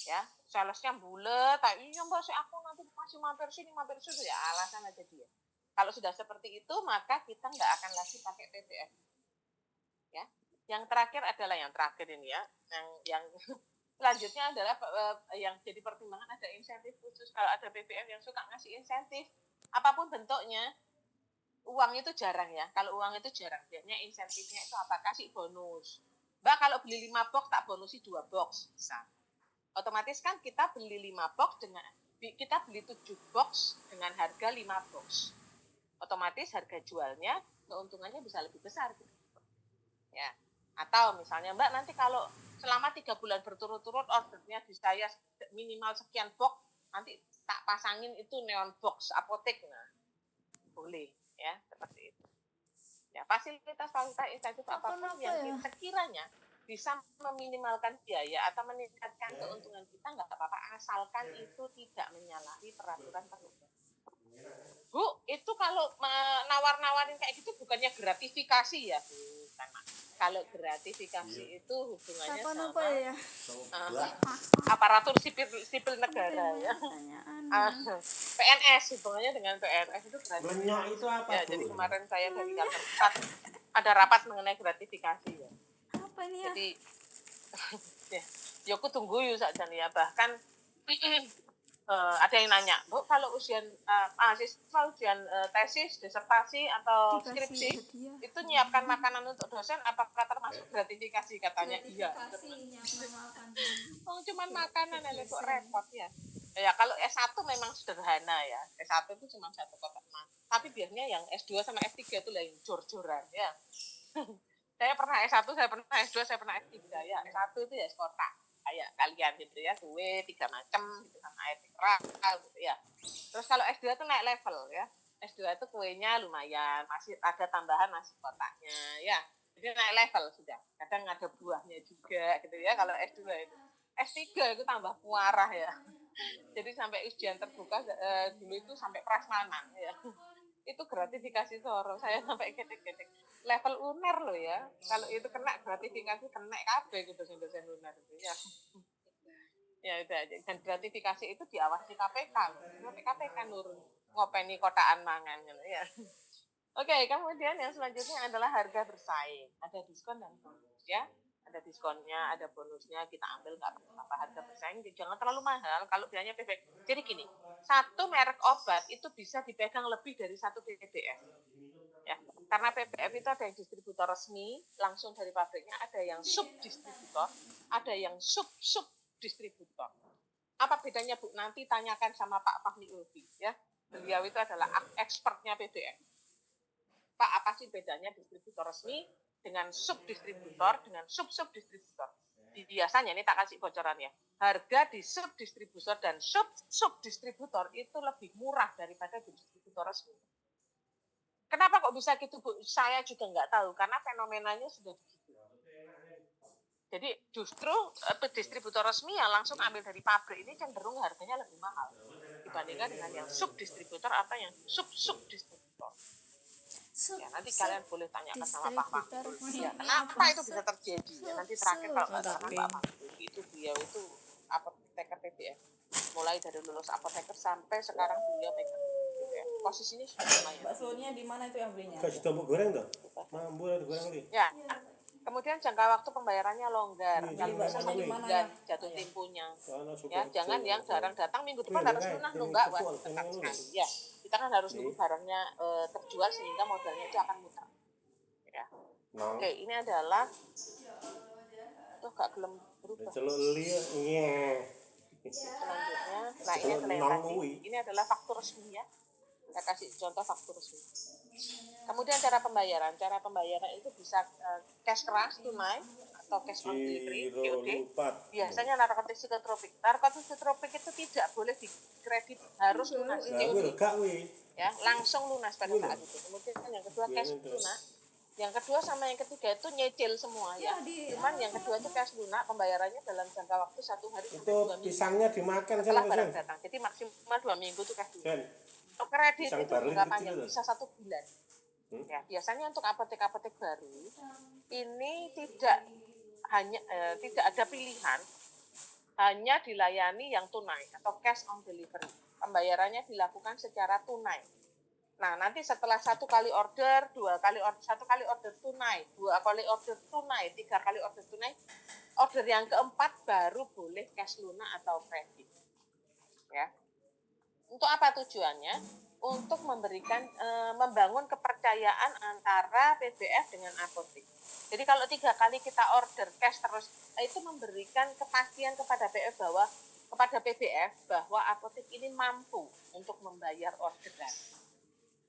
Ya, salesnya bulet, iya mbak, aku nanti masih mampir sini ya, alasan aja dia. Kalau sudah seperti itu, maka kita nggak akan lagi pakai PBF. Ya, yang terakhir adalah yang terakhir ini ya, yang selanjutnya adalah yang jadi pertimbangan ada insentif khusus. Kalau ada BPM yang suka ngasih insentif, apapun bentuknya, uang itu jarang ya. Kalau uang itu jarang, biasanya insentifnya itu apa? Kasih bonus. Mbak kalau beli 5 box, tak bonusi 2 box. Bisa. Otomatis kan kita beli 5 box kita beli 7 box dengan harga 5 box. Otomatis harga jualnya, keuntungannya bisa lebih besar. Ya. Atau misalnya Mbak nanti kalau selama 3 bulan berturut-turut ordernya di saya minimal sekian box, nanti tak pasangin itu neon box apotek. Nah, boleh ya, seperti itu. Ya, fasilitas insentif apapun yang sekiranya bisa meminimalkan biaya atau meningkatkan keuntungan kita nggak apa-apa, asalkan itu tidak menyalahi peraturan perundang. Bu, itu kalau nawar-nawarin kayak gitu bukannya gratifikasi ya? Bukan. Kalau gratifikasi itu hubungannya sama aparatur sipil negara ya. PNS, hubungannya dengan PNS itu gratifikasi. Itu apa, ya, Bu? jadi kemarin saya dari kantor pusat ada rapat mengenai gratifikasi ya. Apa ini ya? Jadi ya aku tunggu yuk saja nih ya, bahkan ada yang nanya, Bu, kalau ujian mahasiswa ujian tesis, disertasi atau skripsi itu nyiapkan makanan untuk dosen, apakah termasuk gratifikasi? Katanya iya. Oh, cuman makanan aja kok repot ya. Ya kalau S1 memang sederhana ya. S1 itu cuma 1 kotak emas. Tapi biasanya yang S2 sama S3 itu lain jor-joran ya. Saya pernah S1, saya pernah S2, saya pernah S3 ya. S1 itu ya kotak. Kayak kalian gitu ya, kue 3 macam gitu sama air mineral gitu ya. Terus kalau S2 itu naik level ya. S2 itu kuenya lumayan, masih ada tambahan nasi kotaknya ya. Jadi naik level sudah. Kadang ada buahnya juga gitu ya kalau S2 itu. S3 itu tambah muarah ya. Jadi sampai ujian terbuka dulu itu sampai prasmanan ya. Itu gratifikasi soro, saya sampai ketik-ketik. Level UNER loh ya. Kalau itu kena gratifikasi, kena kabeh gitu dosen-dosen UNER itu ya. Ya udah aja. Dan gratifikasi itu diawasi KPK. Sampai KPK nurun ngopeni kotaan mangan gitu ya. Oke, kemudian yang selanjutnya adalah harga bersaing. Ada diskon dan bonus ya. Ada diskonnya, ada bonusnya, kita ambil nggak apa-apa. Harga bersaing jangan terlalu mahal kalau biayanya PBF. Jadi gini, satu merek obat itu bisa dipegang lebih dari satu PBF. Ya, karena PBF itu ada yang distributor resmi langsung dari pabriknya, ada yang subdistributor, ada yang sub distributor. Apa bedanya Bu? Nanti tanyakan sama Pak Fahmi Ulfi ya. Beliau itu adalah expertnya PBF. Pak, apa sih bedanya distributor resmi dengan subdistributor, dengan sub-subdistributor. Biasanya, ini tak kasih bocorannya, harga di subdistributor dan sub-subdistributor itu lebih murah daripada di distributor resmi. Kenapa kok bisa gitu, Bu? Saya juga nggak tahu, karena fenomenanya sudah begitu. Jadi justru distributor resmi yang langsung ambil dari pabrik ini cenderung harganya lebih mahal dibandingkan dengan yang subdistributor atau yang sub-subdistributor. Ya, nanti kalian boleh tanyakan sama Pak Mahfud. Ya, kenapa itu bisa terjadi? Ya, nanti terakhir kalau nggak salah Pak Mahfud itu beliau itu apoteker PBF. Mulai dari lulus apoteker sampai sekarang beliau pegang PBF. Posisinya sudah lumayan. Baksonya di mana itu yang belinya? Kasih tombok goreng tuh. Mampu ada goreng nih. Ya. Kemudian jangka waktu pembayarannya longgar, kalau bisa 1 bulan jatuh temponya. Ya, jangan yang jarang datang minggu depan harus lunah nunggak, wah ketat sekali. Ya, kita kan harus nunggu barangnya terjual sehingga modalnya itu akan mutar. Ya. Oke, ini adalah tuh gak gelem berubah. Celuk liya. Selanjutnya, nah ini adalah yang tadi. Ini adalah faktur resmi ya. Saya kasih contoh faktur resmi. Kemudian cara pembayaran itu bisa cash keras tunai atau cash on delivery (COD). Biasanya narkotik psikotropik itu tidak boleh dikredit, harus lunas COD. Ya, langsung lunas pada saat itu. Kemudian yang kedua cash lunak. Yang kedua sama yang ketiga itu nyicil semua ya. Cuman yang kedua itu cash lunak, pembayarannya dalam jangka waktu 1 hari sampai 2 minggu. Pisangnya dimakan setelah barang datang. Jadi maksimal 2 minggu itu cash lunak. Untuk kredit itu jangka panjang bisa 1 bulan. Ya, biasanya untuk apotek-apotek baru ini tidak ada pilihan, hanya dilayani yang tunai atau cash on delivery. Pembayarannya dilakukan secara tunai. Nah, nanti setelah 1 kali order, 2 kali order, 1 kali order tunai, 2 kali order tunai, 3 kali order tunai, order yang keempat baru boleh cash lunak atau kredit. Ya. Untuk apa tujuannya? Untuk membangun kepercayaan antara PBF dengan apotek. Jadi kalau 3 kali kita order cash terus, itu memberikan kepastian kepada PBF bahwa apotek ini mampu untuk membayar orderan.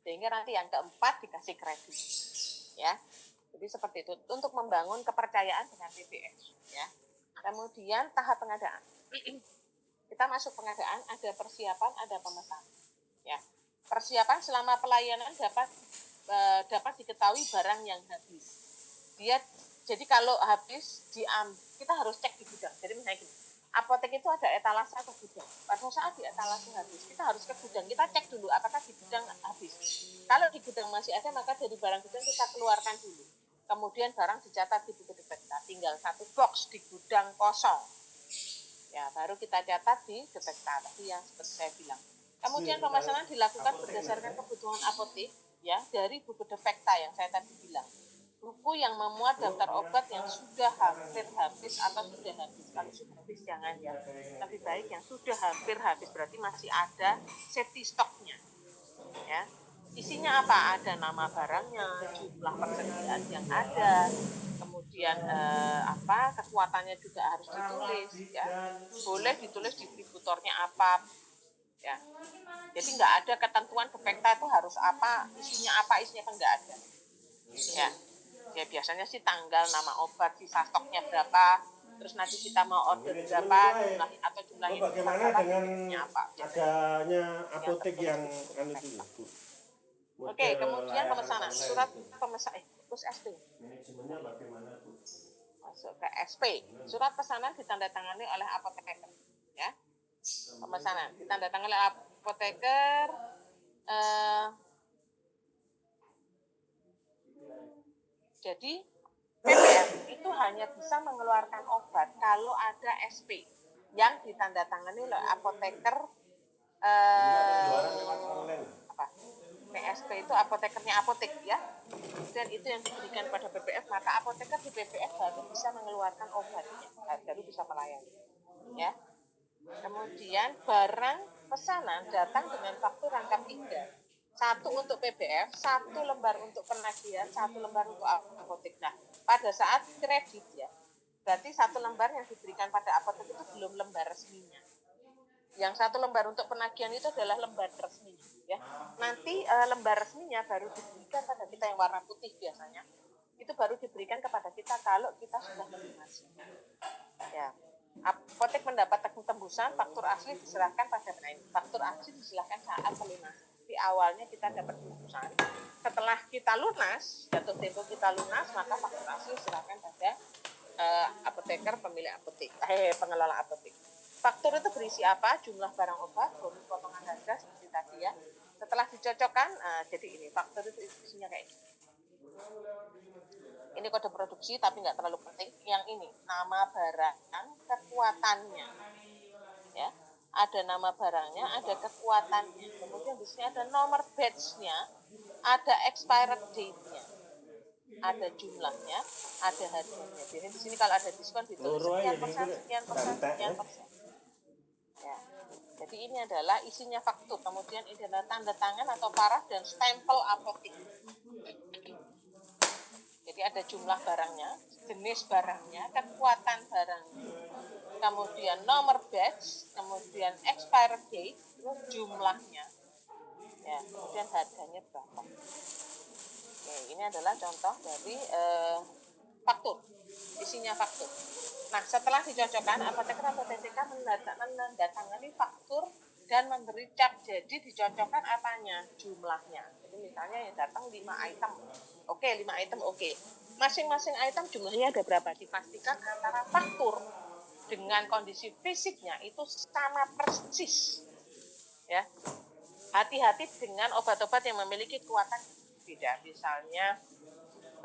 Sehingga nanti yang keempat dikasih kredit. Ya. Jadi seperti itu untuk membangun kepercayaan dengan PBF. Ya. Kemudian tahap pengadaan. Kita masuk pengadaan, ada persiapan, ada pemesanan. Ya. Persiapan selama pelayanan dapat diketahui barang yang habis. Jadi kalau habis kita harus cek di gudang. Jadi misalnya gini, apotek itu ada etalase atau gudang. Pada saat di etalase habis, kita harus ke gudang. Kita cek dulu apakah di gudang habis. Kalau di gudang masih ada, maka dari barang gudang kita keluarkan dulu. Kemudian barang dicatat di buku Depekta. Tinggal 1 box di gudang kosong. Ya, baru kita catat di Depekta. Tadi yang seperti saya bilang. Kemudian pemesanan dilakukan berdasarkan kebutuhan apotek ya dari buku Defekta yang saya tadi bilang. Buku yang memuat daftar obat yang sudah hampir habis atau sudah habis. Kalau sudah habis jangan ya. Lebih baik yang sudah hampir habis berarti masih ada safety stoknya. Ya. Isinya apa? Ada nama barangnya, jumlah persediaan yang ada, kemudian kekuatannya juga harus ditulis ya. Boleh ditulis distributornya apa. Ya. Jadi nggak ada ketentuan Defekta itu harus apa isinya kan nggak ada. Ya. Ya biasanya sih tanggal, nama obat, sisa stoknya berapa, terus nanti kita mau order berapa, jumlahnya bagaimana dengan apa, adanya apotek yang itu, Bu? Oke, kemudian pemesanan, surat pemesanan, terus SP. Manajemennya bagaimana, Bu? Masuk ke SP. Surat pesanan ditandatangani oleh apoteker, ya. Pemesanan ditandatangani oleh apoteker. Jadi PBF itu hanya bisa mengeluarkan obat kalau ada SP yang ditandatangani oleh apoteker. PSP itu apotekernya apotek ya. Dan itu yang diberikan pada PBF, maka apoteker di PBF baru bisa mengeluarkan obatnya, baru bisa melayani. Ya. Kemudian barang pesanan datang dengan faktur rangkap 3. 1 untuk PBF, 1 lembar untuk penagihan, 1 lembar untuk apotek. Nah, pada saat kredit ya, berarti 1 lembar yang diberikan pada apotek itu belum lembar resminya. Yang 1 lembar untuk penagihan itu adalah lembar resminya. Ya. Nanti lembar resminya baru diberikan pada kita yang warna putih biasanya. itu baru diberikan kepada kita kalau kita sudah melunasi. Ya. Apotek mendapat tembusan, faktur asli diserahkan pada faktur asli diserahkan saat pelunasan. Di awalnya kita dapat tembusan, setelah kita lunas, jatuh tempo kita lunas, maka faktur asli diserahkan pada apoteker pemilik apotek, pengelola apotek. Faktur itu berisi apa? Jumlah barang obat, bonus potongan harga seperti tadi ya. Setelah dicocokkan, jadi ini faktur itu isinya kayak ini. Ini kode produksi tapi nggak terlalu penting. Yang ini nama barang, kekuatannya, ya. Ada nama barangnya, ada kekuatannya. Kemudian di sini ada nomor batch-nya, ada expired date-nya, ada jumlahnya, ada harganya. Jadi di sini kalau ada diskon ditulis sekian persen, sekian persen, sekian persen. Ya. Jadi ini adalah isinya faktur. Kemudian ini adalah tanda tangan atau paraf dan stempel apotek. Jadi ada jumlah barangnya, jenis barangnya, kekuatan barangnya, kemudian nomor batch, kemudian expired date, terus jumlahnya, ya, kemudian harganya berapa. Oke, ini adalah contoh dari faktur, isinya faktur. Nah, setelah dicocokkan, apoteker atau TCK menandatangani faktur dan memberi cap. Jadi dicocokkan apanya? Jumlahnya. Jadi misalnya yang datang 5 item. Oke, 5 item oke. Masing-masing item jumlahnya ada berapa? Dipastikan antara faktur dengan kondisi fisiknya itu sama persis. Ya. Hati-hati dengan obat-obat yang memiliki kekuatan beda. Misalnya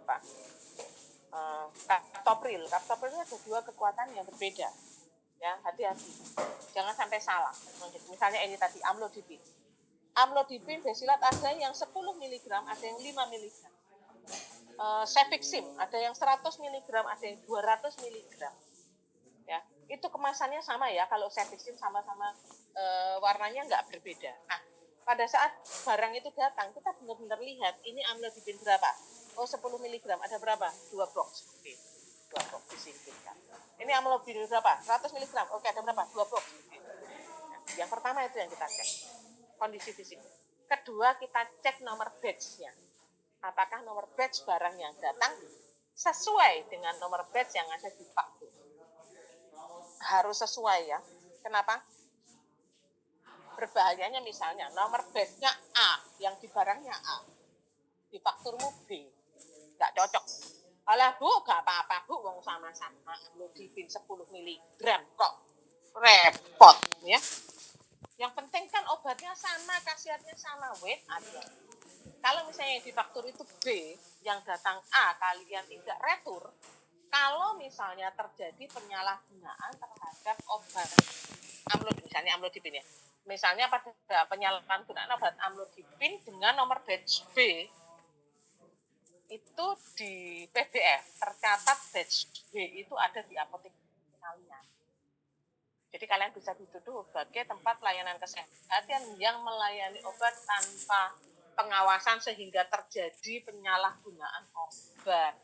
apa? Captopril ada 2 kekuatan yang berbeda. Ya, hati-hati. Jangan sampai salah. Misalnya ini tadi amlodipin. Amlodipin besilat ada yang 10 mg, ada yang 5 mg. Cefixim ada yang 100 mg, ada yang 200 mg. Ya, itu kemasannya sama ya. Kalau Cefixim sama-sama warnanya nggak berbeda. Nah, pada saat barang itu datang, kita benar-benar lihat ini amlodipin berapa. Oh, 10 mg, ada berapa? 2 box. Oke, 2 box disingkirkan. Ini amlodipin berapa? 100 mg. Oke, ada berapa? 2 box. Oke. Nah, yang pertama itu yang kita cek, kondisi fisik. Kedua, kita cek nomor batch-nya. Apakah nomor batch barang yang datang sesuai dengan nomor batch yang ada di faktur. Harus sesuai ya. Kenapa? Berbahayanya misalnya nomor batch-nya A, yang di barangnya A, di fakturmu B, nggak cocok. Alah Bu, nggak apa-apa Bu, wong sama-sama amlodipin 10 mg kok repot ya. Yang penting kan obatnya sama, khasiatnya sama, wait aja. Kalau misalnya yang di faktur itu B, yang datang A, kalian tidak retur, kalau misalnya terjadi penyalahgunaan terhadap obat amlodipin ya, misalnya pada penyalahgunaan obat amlodipin dengan nomor batch B, itu di PBF tercatat batch B itu ada di apotek kalian. Jadi kalian bisa dituduh sebagai tempat pelayanan kesehatan yang melayani obat tanpa pengawasan sehingga terjadi penyalahgunaan obat.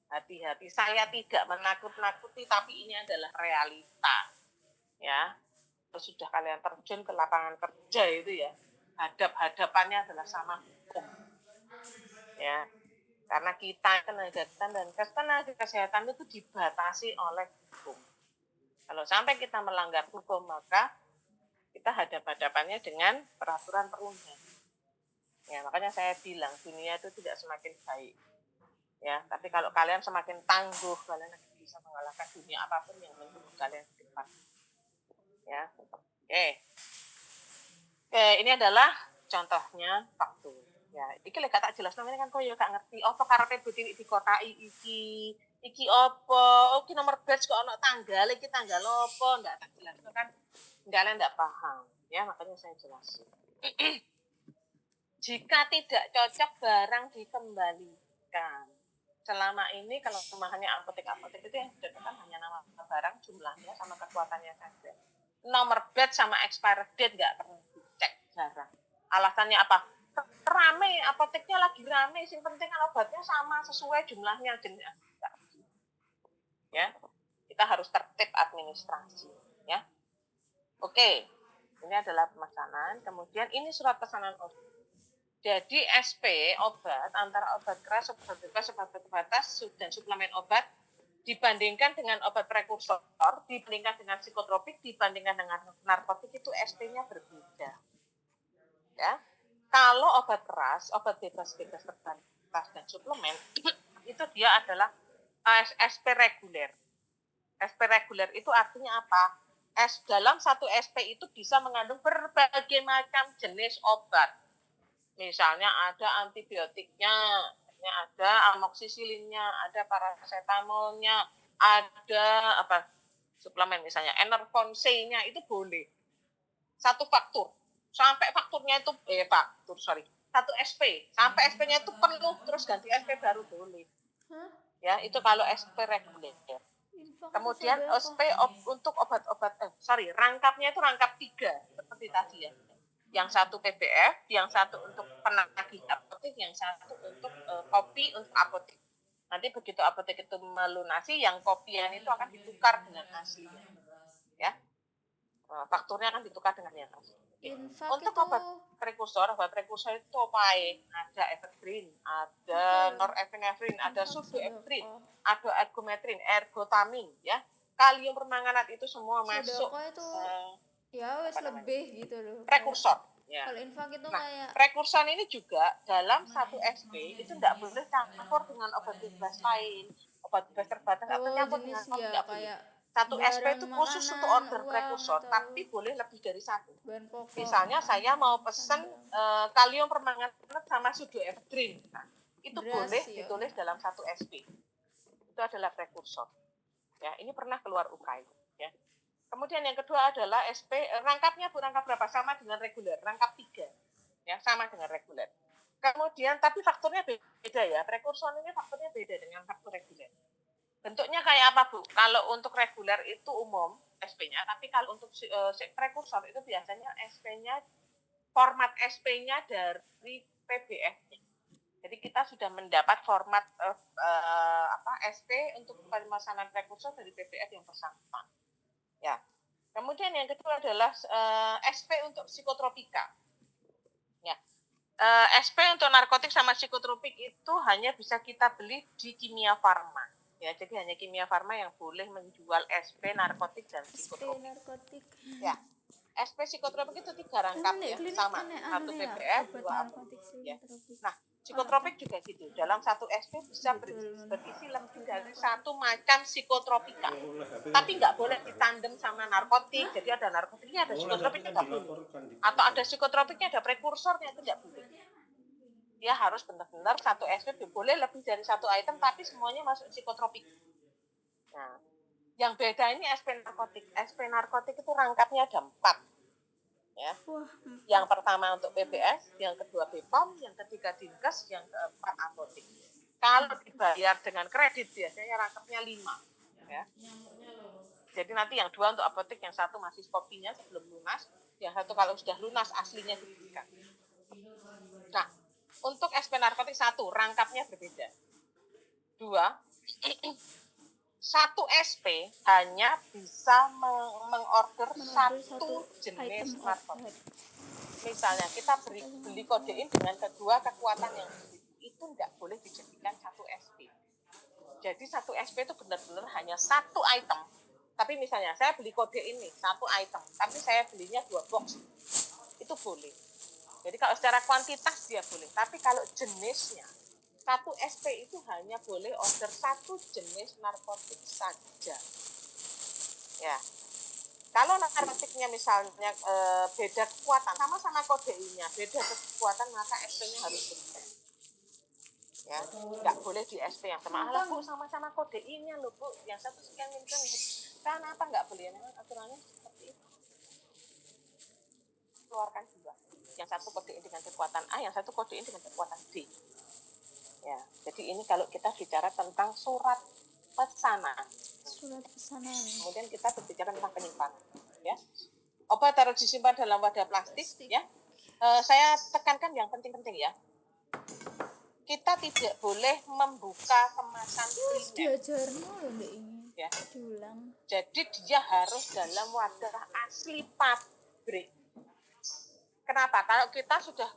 Hati-hati, saya tidak menakut-nakuti, tapi ini adalah realita. Ya, sudah kalian terjun ke lapangan kerja itu ya, hadap-hadapannya adalah sama hukum. Ya, karena kita tenaga kesehatan itu dibatasi oleh hukum. Kalau sampai kita melanggar hukum, maka kita hadap-hadapannya dengan peraturan perundang. Ya, makanya saya bilang dunia itu tidak semakin baik. Ya, tapi kalau kalian semakin tangguh, kalian akan bisa mengalahkan dunia apapun yang menunggu kalian di depan. Ya, oke. Ini adalah contohnya faktur. Ya, iki lek tak jelas namanya kan koyo gak ngerti apa karepe butiwi dikotai iki apa, oh ki nomor batch kok ono tanggal, iki tanggal apa, ndak tak jelas kan kalian ndak paham. Ya, makanya saya jelasin. Jika tidak cocok barang dikembalikan. Selama ini kalau kemahannya apotek-apotek itu yang dicocokkan hanya nama barang, jumlahnya sama kekuatannya saja. Nomor batch sama expired date nggak pernah dicek jarang. Alasannya apa? Rame, apoteknya lagi rame, yang penting kan obatnya sama sesuai jumlahnya jenis. Ya, kita harus tertib administrasi. Ya, oke, ini adalah pemesanan. Kemudian ini surat pesanan obat. Jadi SP obat antara obat keras, obat bebas, obat terbatas, dan suplemen obat dibandingkan dengan obat prekursor, dibandingkan dengan psikotropik, dibandingkan dengan narkotik itu SP-nya berbeda. Ya, kalau obat keras, obat bebas terbatas dan suplemen itu dia adalah SP reguler. SP reguler itu artinya apa? Dalam satu SP itu bisa mengandung berbagai macam jenis obat. Misalnya ada antibiotiknya, ada amoksisilинnya, ada paracetamolnya, ada suplemen misalnya Enervon C-nya itu boleh. Satu faktur. Sampai fakturnya itu satu SP. Sampai SP-nya itu penuh terus ganti SP baru boleh. Ya, itu kalau SP reguler. Kemudian SP untuk obat-obat rangkapnya itu rangkap 3 seperti tadi ya. Yang satu PBF, yang satu untuk penagih apotek, yang satu untuk kopi untuk apotek. Nanti begitu apotek itu melunasi, yang kopian itu akan ditukar dengan aslinya. Ya, fakturnya akan ditukar dengan yang asli. Untuk obat prekursor itu ada Evergreen, ada norepinefrin, ada sulfoefrin, ada ergometrin, ergotamin, ya. Kalium permanganat itu semua masuk. Itu ya wes lebih gitu loh. Prekursor. Ya. Kalau infak itu nah, kayak prekursor ini juga dalam satu SP itu tidak boleh campur dengan obat bebas lain, obat bebas terbatas nggak boleh campur dengan ya, kayak satu SP itu khusus untuk order prekursor, tapi boleh lebih dari satu. Misalnya saya mau pesen kalium permanganat sama pseudoephedrine, nah, itu boleh ditulis dalam satu SP. Itu adalah prekursor. Ya, ini pernah keluar UKAI. Ya. Kemudian yang kedua adalah SP, rangkapnya rangkap berapa? Sama dengan reguler, rangkap 3. Ya, sama dengan reguler. Kemudian, tapi fakturnya beda ya. Prekursor ini fakturnya beda dengan faktur reguler. Bentuknya kayak apa, Bu? Kalau untuk reguler itu umum SP-nya, tapi kalau untuk prekursor itu biasanya SP-nya, format SP-nya dari PBF. Jadi kita sudah mendapat format SP untuk pemesanan prekursor dari PBF yang bersangkutan. Ya. Kemudian yang kedua adalah SP untuk psikotropika. Ya. SP untuk narkotik sama psikotropik itu hanya bisa kita beli di Kimia Farma. Ya, jadi hanya Kimia Farma yang boleh menjual SP narkotik dan psikotropik. Ya. SP psikotropik itu 3 rangkap ya, sama. Satu PBF, 2 apotik. Ya. Nah, psikotropik juga gitu. Dalam satu SP bisa berisi lebih dari 1 macam psikotropika. Tapi nggak boleh ditandem sama narkotik. Jadi ada narkotiknya, ada psikotropiknya nggak boleh. Atau ada psikotropiknya, ada prekursornya, itu nggak boleh. Dia harus benar-benar satu SP boleh lebih dari 1 item, tapi semuanya masuk psikotropik. Nah, yang beda ini SP narkotik. SP narkotik itu rangkapnya ada 4. Ya. Yang pertama untuk PBS, yang kedua BPOM, yang ketiga Dinkes, yang keempat apotik. Kalau dibayar dengan kredit biasanya rangkapnya 5. Ya. Jadi nanti yang 2 untuk apotik, yang 1 masih kopinya sebelum lunas, yang 1 kalau sudah lunas aslinya diberikan. Nah, untuk SP narkotik 1 rangkapnya berbeda. 2, 1 SP hanya bisa mengorder 1 jenis narkotik. Misalnya kita beli kodein dengan kedua kekuatan yang itu tidak boleh dijadikan 1 SP. Jadi 1 SP itu benar-benar hanya 1 item. Tapi misalnya saya beli kodein nih 1 item, tapi saya belinya 2 box, itu boleh. Jadi kalau secara kuantitas dia boleh, tapi kalau jenisnya 1 SP itu hanya boleh order 1 jenis narkotik saja. Ya. Kalau narkotiknya misalnya beda kekuatan, sama-sama kodeinnya, beda kekuatan, maka SP-nya harus berbeda. Ya, nggak boleh di SP yang sama. Alah, Bu, sama-sama kodeinnya loh, Bu. Yang satu sekian miligram, kenapa nggak boleh? Memang aturannya seperti itu. Keluarkan 2. Yang satu kodein dengan kekuatan A, yang satu kodein dengan kekuatan D. Ya, jadi ini kalau kita bicara tentang surat pesanan. Kemudian kita berbicara tentang penyimpanan. Ya, obat harus disimpan dalam wadah plastik. Ya, saya tekankan yang penting-penting ya. Kita tidak boleh membuka kemasan primer. Ya. Jadi dia harus dalam wadah asli pabrik. Kenapa? Kalau kita sudah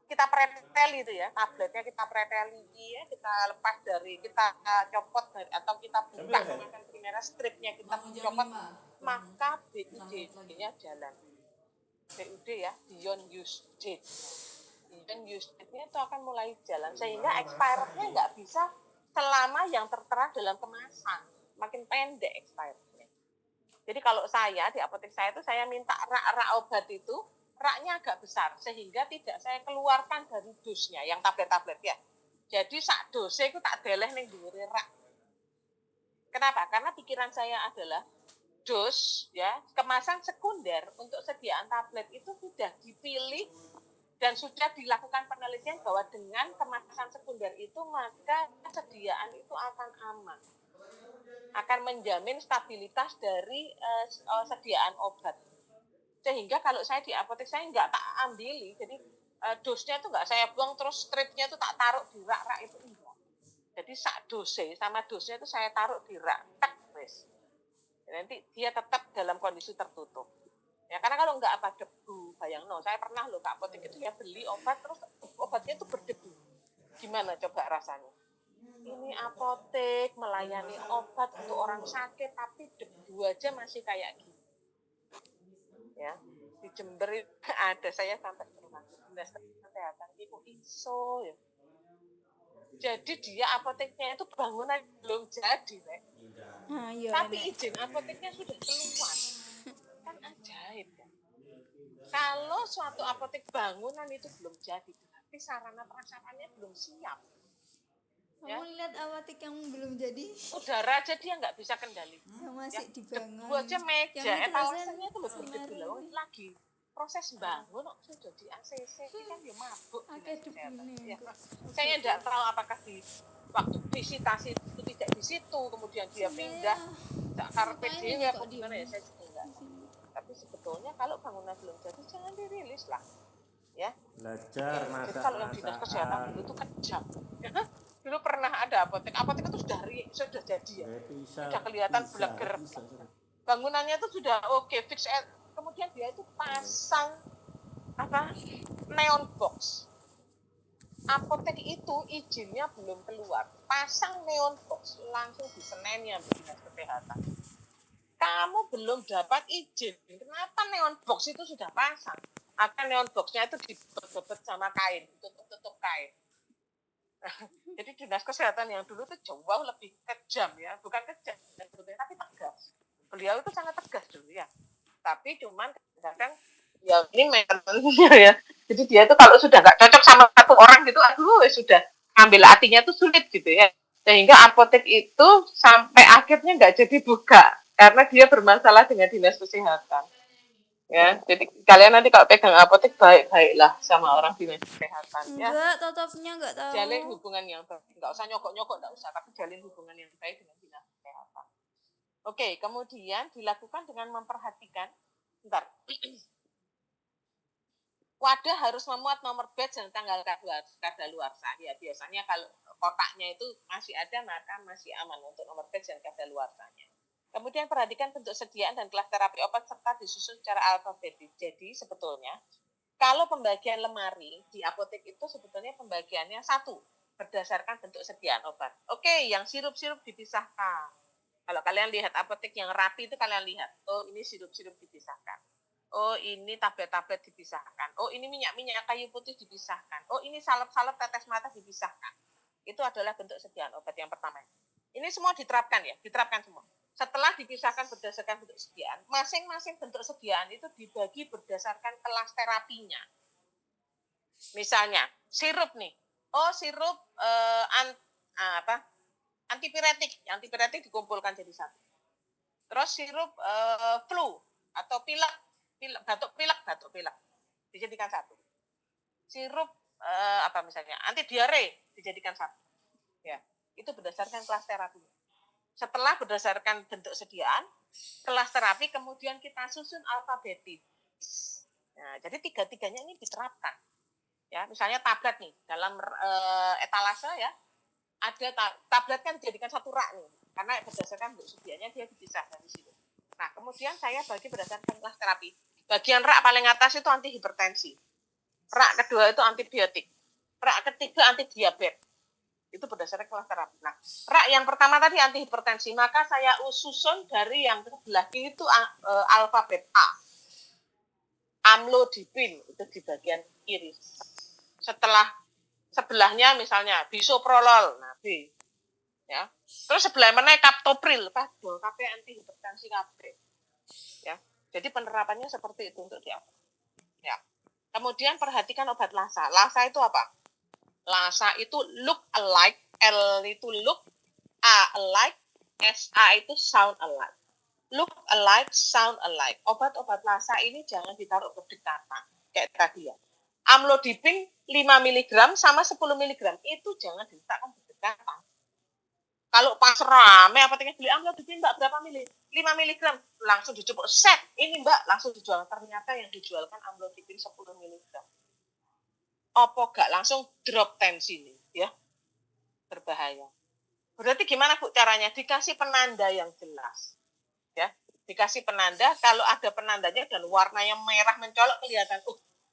kita preteli itu ya, tabletnya kita preteli ya, kita lepas dari, kita copot dari, atau kita buka kemasan primernya, stripnya kita copot, maka BUD-nya jalan. BUD ya, beyond use date. Beyond use date-nya itu akan mulai jalan, sehingga expirednya nggak bisa selama yang tertera dalam kemasan, makin pendek expirednya. Jadi kalau saya di apotek saya itu saya minta rak-rak obat itu raknya agak besar sehingga tidak saya keluarkan dari dosnya yang tablet-tablet ya. Jadi sak dose itu tak deleh ning dhuwure rak. Kenapa? Karena pikiran saya adalah dos ya, kemasan sekunder untuk sediaan tablet itu sudah dipilih dan sudah dilakukan penelitian bahwa dengan kemasan sekunder itu maka sediaan itu akan aman. Akan menjamin stabilitas dari sediaan obat. Sehingga kalau saya di apotek saya nggak tak ambili, jadi dosnya itu nggak saya buang terus stripnya itu tak taruh di rak-rak itu enggak. Jadi sak dose sama dosnya itu saya taruh di rak, tak wes. Nanti dia tetap dalam kondisi tertutup. Ya karena kalau nggak apa debu, bayang no, saya pernah loh ke apotek itu ya beli obat terus obatnya itu berdebu. Gimana coba rasanya? Ini apotek melayani obat untuk orang sakit tapi debu aja masih kayak gini. Ya di Jember ada saya sampai pernah dinas kesehatan ibu iso ya. Jadi dia apoteknya itu bangunan belum jadi, Nek. Iya, Tapi Nek. izin apoteknya sudah keluar. Kan ajaib kan. Kalau suatu apotek bangunan itu belum jadi, berarti sarana prasarannya belum siap. Kamu lihat apotek yang belum jadi, Udara aja dia nggak bisa kendali. yang masih dibangun. Debu aja meja, Yang itu etalasenya itu dosen berdebu lah. Lagi proses bangun kok sudah di ACC, ini kan dia mabuk. Ya. Saya tidak tahu apakah di waktu visitasi itu tidak di situ, kemudian dia pindah tak karpet dia apa gimana ya, saya juga enggak. Tapi sebetulnya kalau bangunan belum jadi jangan dirilis lah, ya. Belajar Jadi kalau yang dinas kesehatan dulu itu kejam. Dulu pernah ada apotek itu sudah jadi ya, sudah kelihatan bleger. Bangunannya itu sudah oke, fix, kemudian dia itu pasang neon box. Apotek itu izinnya belum keluar, pasang neon box langsung di Senennya dinas kesehatan. Kamu belum dapat izin, kenapa neon box itu sudah pasang? Akan neon boxnya itu dibebet sama kain, tutup kain. Jadi dinas kesehatan yang dulu tuh jauh lebih kejam ya, bukan kejam tapi tegas. Beliau itu sangat tegas dulu ya. Tapi cuman kadang ya ini mentalnya ya. Jadi dia itu kalau sudah nggak cocok sama satu orang gitu, aduh sudah ambil hatinya tuh sulit gitu ya. Sehingga apotek itu sampai akhirnya nggak jadi buka karena dia bermasalah dengan dinas kesehatan. Ya, jadi kalian nanti kalau pegang apotek baik-baiklah sama orang dinas kesehatan. Enggak, tetapnya enggak tahu. Jalin hubungan yang baik, nggak usah nyokok-nyokok, nggak usah, tapi jalin hubungan yang baik dengan dinas kesehatan. Oke, kemudian dilakukan dengan memperhatikan, wadah harus memuat nomor batch dan tanggal kadaluarsa. Ya, biasanya kalau kotaknya itu masih ada, maka masih aman untuk nomor batch dan kadaluarsanya. Kemudian perhatikan bentuk sediaan dan kelas terapi obat serta disusun secara alfabetik. Jadi sebetulnya kalau pembagian lemari di apotek itu sebetulnya pembagiannya satu, berdasarkan bentuk sediaan obat. Oke, yang sirup-sirup dipisahkan. Kalau kalian lihat apotek yang rapi itu kalian lihat, oh ini sirup-sirup dipisahkan. Oh ini tablet-tablet dipisahkan. Oh ini minyak-minyak kayu putih dipisahkan. Oh ini salep-salep tetes mata dipisahkan. Itu adalah bentuk sediaan obat yang pertama. Ini semua diterapkan ya, diterapkan semua. Setelah dipisahkan berdasarkan bentuk sediaan, masing-masing bentuk sediaan itu dibagi berdasarkan kelas terapinya. Misalnya, sirup nih. Oh, sirup antipiretik dikumpulkan jadi satu. Terus sirup flu atau batuk pilek dijadikan satu. Sirup misalnya anti diare dijadikan satu. Ya, itu berdasarkan kelas terapinya. Setelah berdasarkan bentuk sediaan, kelas terapi kemudian kita susun alfabetik. Nah, jadi tiga-tiganya ini diterapkan. Ya, misalnya tablet nih, dalam etalase ya, ada tablet kan dijadikan satu rak nih, karena berdasarkan bentuk sediaannya dia dipisah dari situ. Nah, kemudian saya bagi berdasarkan kelas terapi. Bagian rak paling atas itu anti hipertensi. Rak kedua itu antibiotik. Rak ketiga anti diabetes. Itu berdasarkan kelas terapi. Nah, rak yang pertama tadi anti hipertensi, maka saya susun dari yang sebelah kiri itu alfabet A. Amlodipin itu di bagian kiri. Setelah sebelahnya misalnya bisoprolol, nah B. Ya. Terus sebelah mana kaptopril, padahal KP anti hipertensi KP. Ya. Jadi penerapannya seperti itu untuk dia. Ya. Kemudian perhatikan obat Lassa. Lassa itu apa? Lassa itu look alike, L itu look, A alike, SA itu sound alike. Look alike, sound alike. Obat-obat Lassa ini jangan ditaruh berdekatan. Kayak tadi ya. Amlodipin 5 mg sama 10 mg. Itu jangan diletakkan berdekatan. Kalau pas rame apoteknya beli amlodipin mbak berapa mili? 5 mg. Langsung dicoba set. Ini mbak langsung dijual. Ternyata yang dijualkan amlodipin 10 mg. Apa gak langsung drop tensi nih ya? Berbahaya. Berarti gimana Bu caranya? Dikasih penanda yang jelas. Ya, dikasih penanda, kalau ada penandanya dan warnanya merah mencolok kelihatan,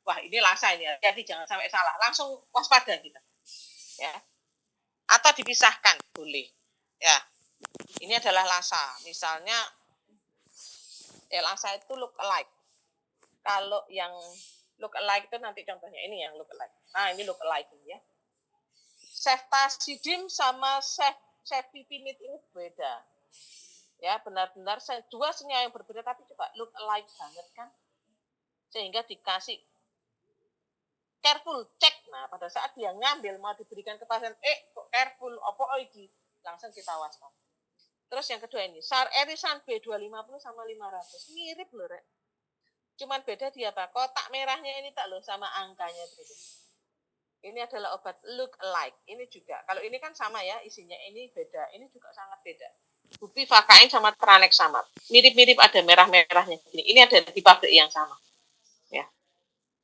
wah ini Lassa ini, jadi jangan sampai salah, langsung waspada kita, ya. Atau dipisahkan boleh, ya. Ini adalah Lassa, misalnya, Lassa itu look alike. Kalau yang look alike itu nanti contohnya ini yang look alike. Nah ini look alike ya. Ceftazidime sama cefepimid ini beda. Ya benar-benar dua senyawa yang berbeda tapi coba look alike banget kan, sehingga dikasih careful cek. Nah pada saat dia ngambil mau diberikan ke pasien, kok careful apa iki, langsung kita waspada. Terus yang kedua ini Irisan B250 sama 500 mirip loh rek, cuman beda dia apa, kotak merahnya ini tak loh sama angkanya beda. Ini adalah obat look alike. Ini juga kalau ini kan sama ya isinya, ini beda, ini juga sangat beda. Bupivakain sama tranexamat. Mirip-mirip ada merah-merahnya. Ini ada di pabrik yang sama. Ya.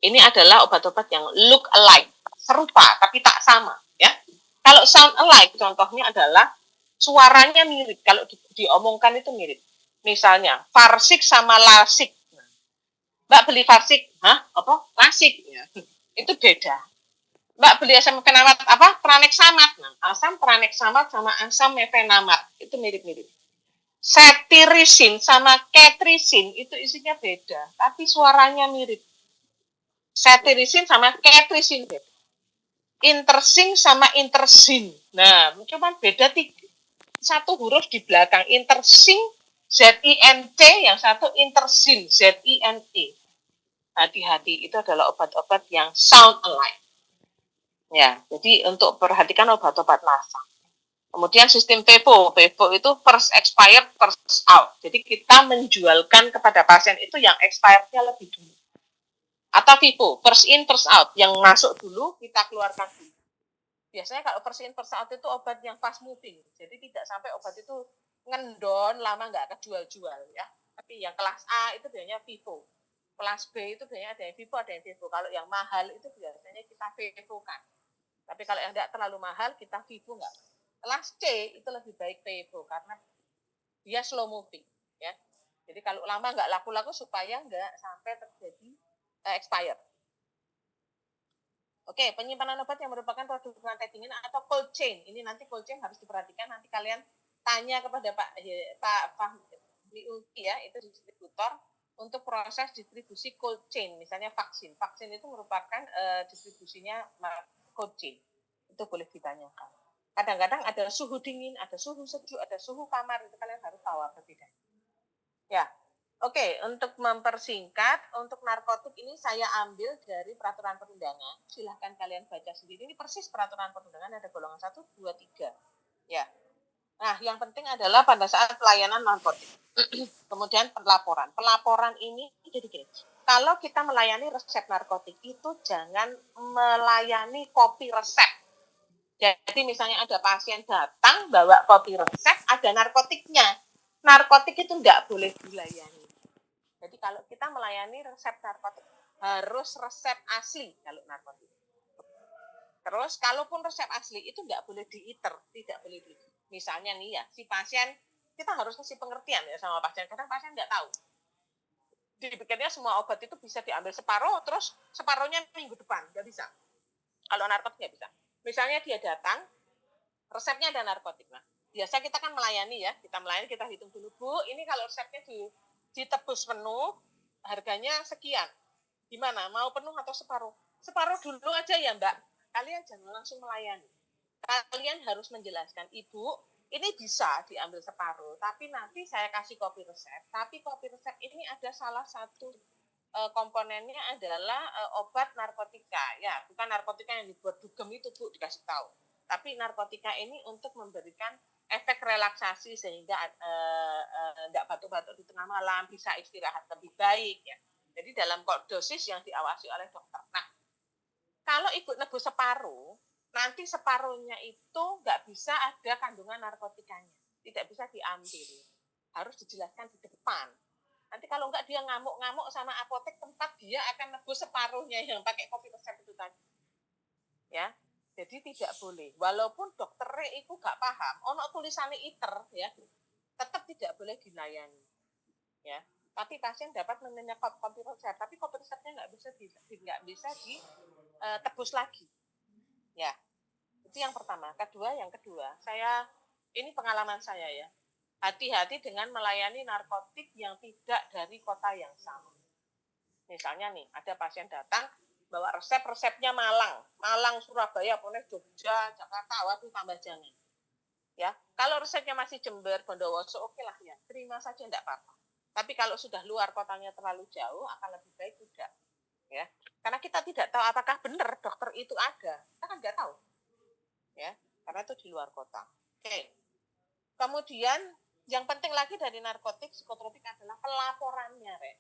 Ini adalah obat-obat yang look alike. Serupa, tapi tak sama. Ya. Kalau sound alike, contohnya adalah suaranya mirip. Kalau diomongkan itu mirip. Misalnya, Varsik sama Lasik. Mbak beli Varsik. Hah? Apa? Lasik. Ya. Itu beda. Mbak beli asam mefenamat apa? Tranexamat. Nah, asam tranexamat sama asam mefenamat itu mirip-mirip. Cetirizine sama ketrisin itu isinya beda, tapi suaranya mirip. Cetirizine sama ketrisin beda. Interzin sama interzin. Nah, cuma beda satu huruf di belakang. Interzin ZINT, yang satu interzin ZINE. Hati-hati, itu adalah obat-obat yang sound alike. Ya, jadi untuk perhatikan obat-obat Lassa. Kemudian sistem PEPO itu first expired, first out. Jadi kita menjualkan kepada pasien itu yang expirednya lebih dulu. Atau FIFO, first in, first out. Yang masuk dulu, kita keluarkan dulu. Biasanya kalau first in, first out itu obat yang fast moving. Jadi tidak sampai obat itu ngendon, lama nggak kejual-jual. Ya. Tapi yang kelas A itu biasanya FIFO. Kelas B itu biasanya ada yang FIFO, ada yang FIFO. Kalau yang mahal itu biasanya kita FIFO-kan. Tapi kalau yang tidak terlalu mahal, kita FIFO nggak. Kelas C itu lebih baik PEPO karena dia slow moving. Ya. Jadi kalau lama nggak laku-laku supaya nggak sampai terjadi expired. Oke, penyimpanan obat yang merupakan produk rantai dingin atau cold chain. Ini nanti cold chain harus diperhatikan. Nanti kalian tanya kepada Pak Fahmi Ulki ya, itu distributor untuk proses distribusi cold chain. Misalnya vaksin. Vaksin itu merupakan distribusinya cold chain. Itu boleh ditanyakan. Kadang-kadang ada suhu dingin, ada suhu sejuk, ada suhu kamar, itu kalian harus tahu apa bedanya. Ya, oke. Untuk mempersingkat, untuk narkotik ini saya ambil dari peraturan perundangan. Silahkan kalian baca sendiri. Ini persis peraturan perundangan, ada golongan 1, 2, 3. Ya. Nah, yang penting adalah pada saat pelayanan narkotik. Kemudian pelaporan. Pelaporan ini jadi gini. Kalau kita melayani resep narkotik itu jangan melayani kopi resep. Jadi misalnya ada pasien datang bawa kopi resep, ada narkotiknya. Narkotik itu enggak boleh dilayani. Jadi kalau kita melayani resep narkotik, harus resep asli kalau narkotik. Terus kalaupun resep asli itu enggak boleh diiter, tidak boleh di. Misalnya nih ya, si pasien, kita harus kasih pengertian ya sama pasien. Kadang pasien enggak tahu. dibikinnya semua obat itu bisa diambil separuh, terus separuhnya minggu depan, nggak bisa. Kalau narkotik nggak bisa. Misalnya dia datang, resepnya ada narkotik. Nah, biasa kita kan melayani ya, kita hitung dulu, Bu, ini kalau resepnya ditebus penuh, harganya sekian. Gimana, mau penuh atau separuh? Separuh dulu aja ya Mbak, kalian jangan langsung melayani. Kalian harus menjelaskan, Ibu, ini bisa diambil separuh, tapi nanti saya kasih kopi resep, tapi kopi resep ini ada salah satu komponennya adalah obat narkotika. Ya, bukan narkotika yang dibuat dugem itu, Bu, dikasih tahu. Tapi narkotika ini untuk memberikan efek relaksasi sehingga tidak batuk-batuk di tengah malam, bisa istirahat lebih baik. Ya. Jadi dalam dosis yang diawasi oleh dokter. Nah, kalau Ibu nebus separuh, nanti separuhnya itu nggak bisa ada kandungan narkotikanya. Tidak bisa diambil. Harus dijelaskan di depan. Nanti kalau enggak dia ngamuk-ngamuk sama apotek tempat dia akan nebus separuhnya yang pakai kopi resep itu tadi. Ya, jadi tidak boleh. Walaupun dokternya itu enggak paham, ono tulisannya iter ya, tetap tidak boleh dilayani. Ya, tapi pasien dapat meminta kopi resep, tapi kopi resepnya nggak bisa ditebus lagi. Ya, itu yang pertama. Yang kedua, ini pengalaman saya ya. Hati-hati dengan melayani narkotik yang tidak dari kota yang sama. Misalnya nih, ada pasien datang, bawa resepnya Malang, Surabaya, pokoknya Jogja, Jakarta, waduh tambah jangan. Ya, kalau resepnya masih Jember, Bondowoso, oke lah ya, terima saja enggak apa-apa. Tapi kalau sudah luar kotanya terlalu jauh, akan lebih baik tidak. Ya, karena kita tidak tahu apakah benar dokter itu ada, kita kan nggak tahu. Ya, karena itu di luar kota. Oke. Kemudian yang penting lagi dari narkotik psikotropik adalah pelaporannya, Rek.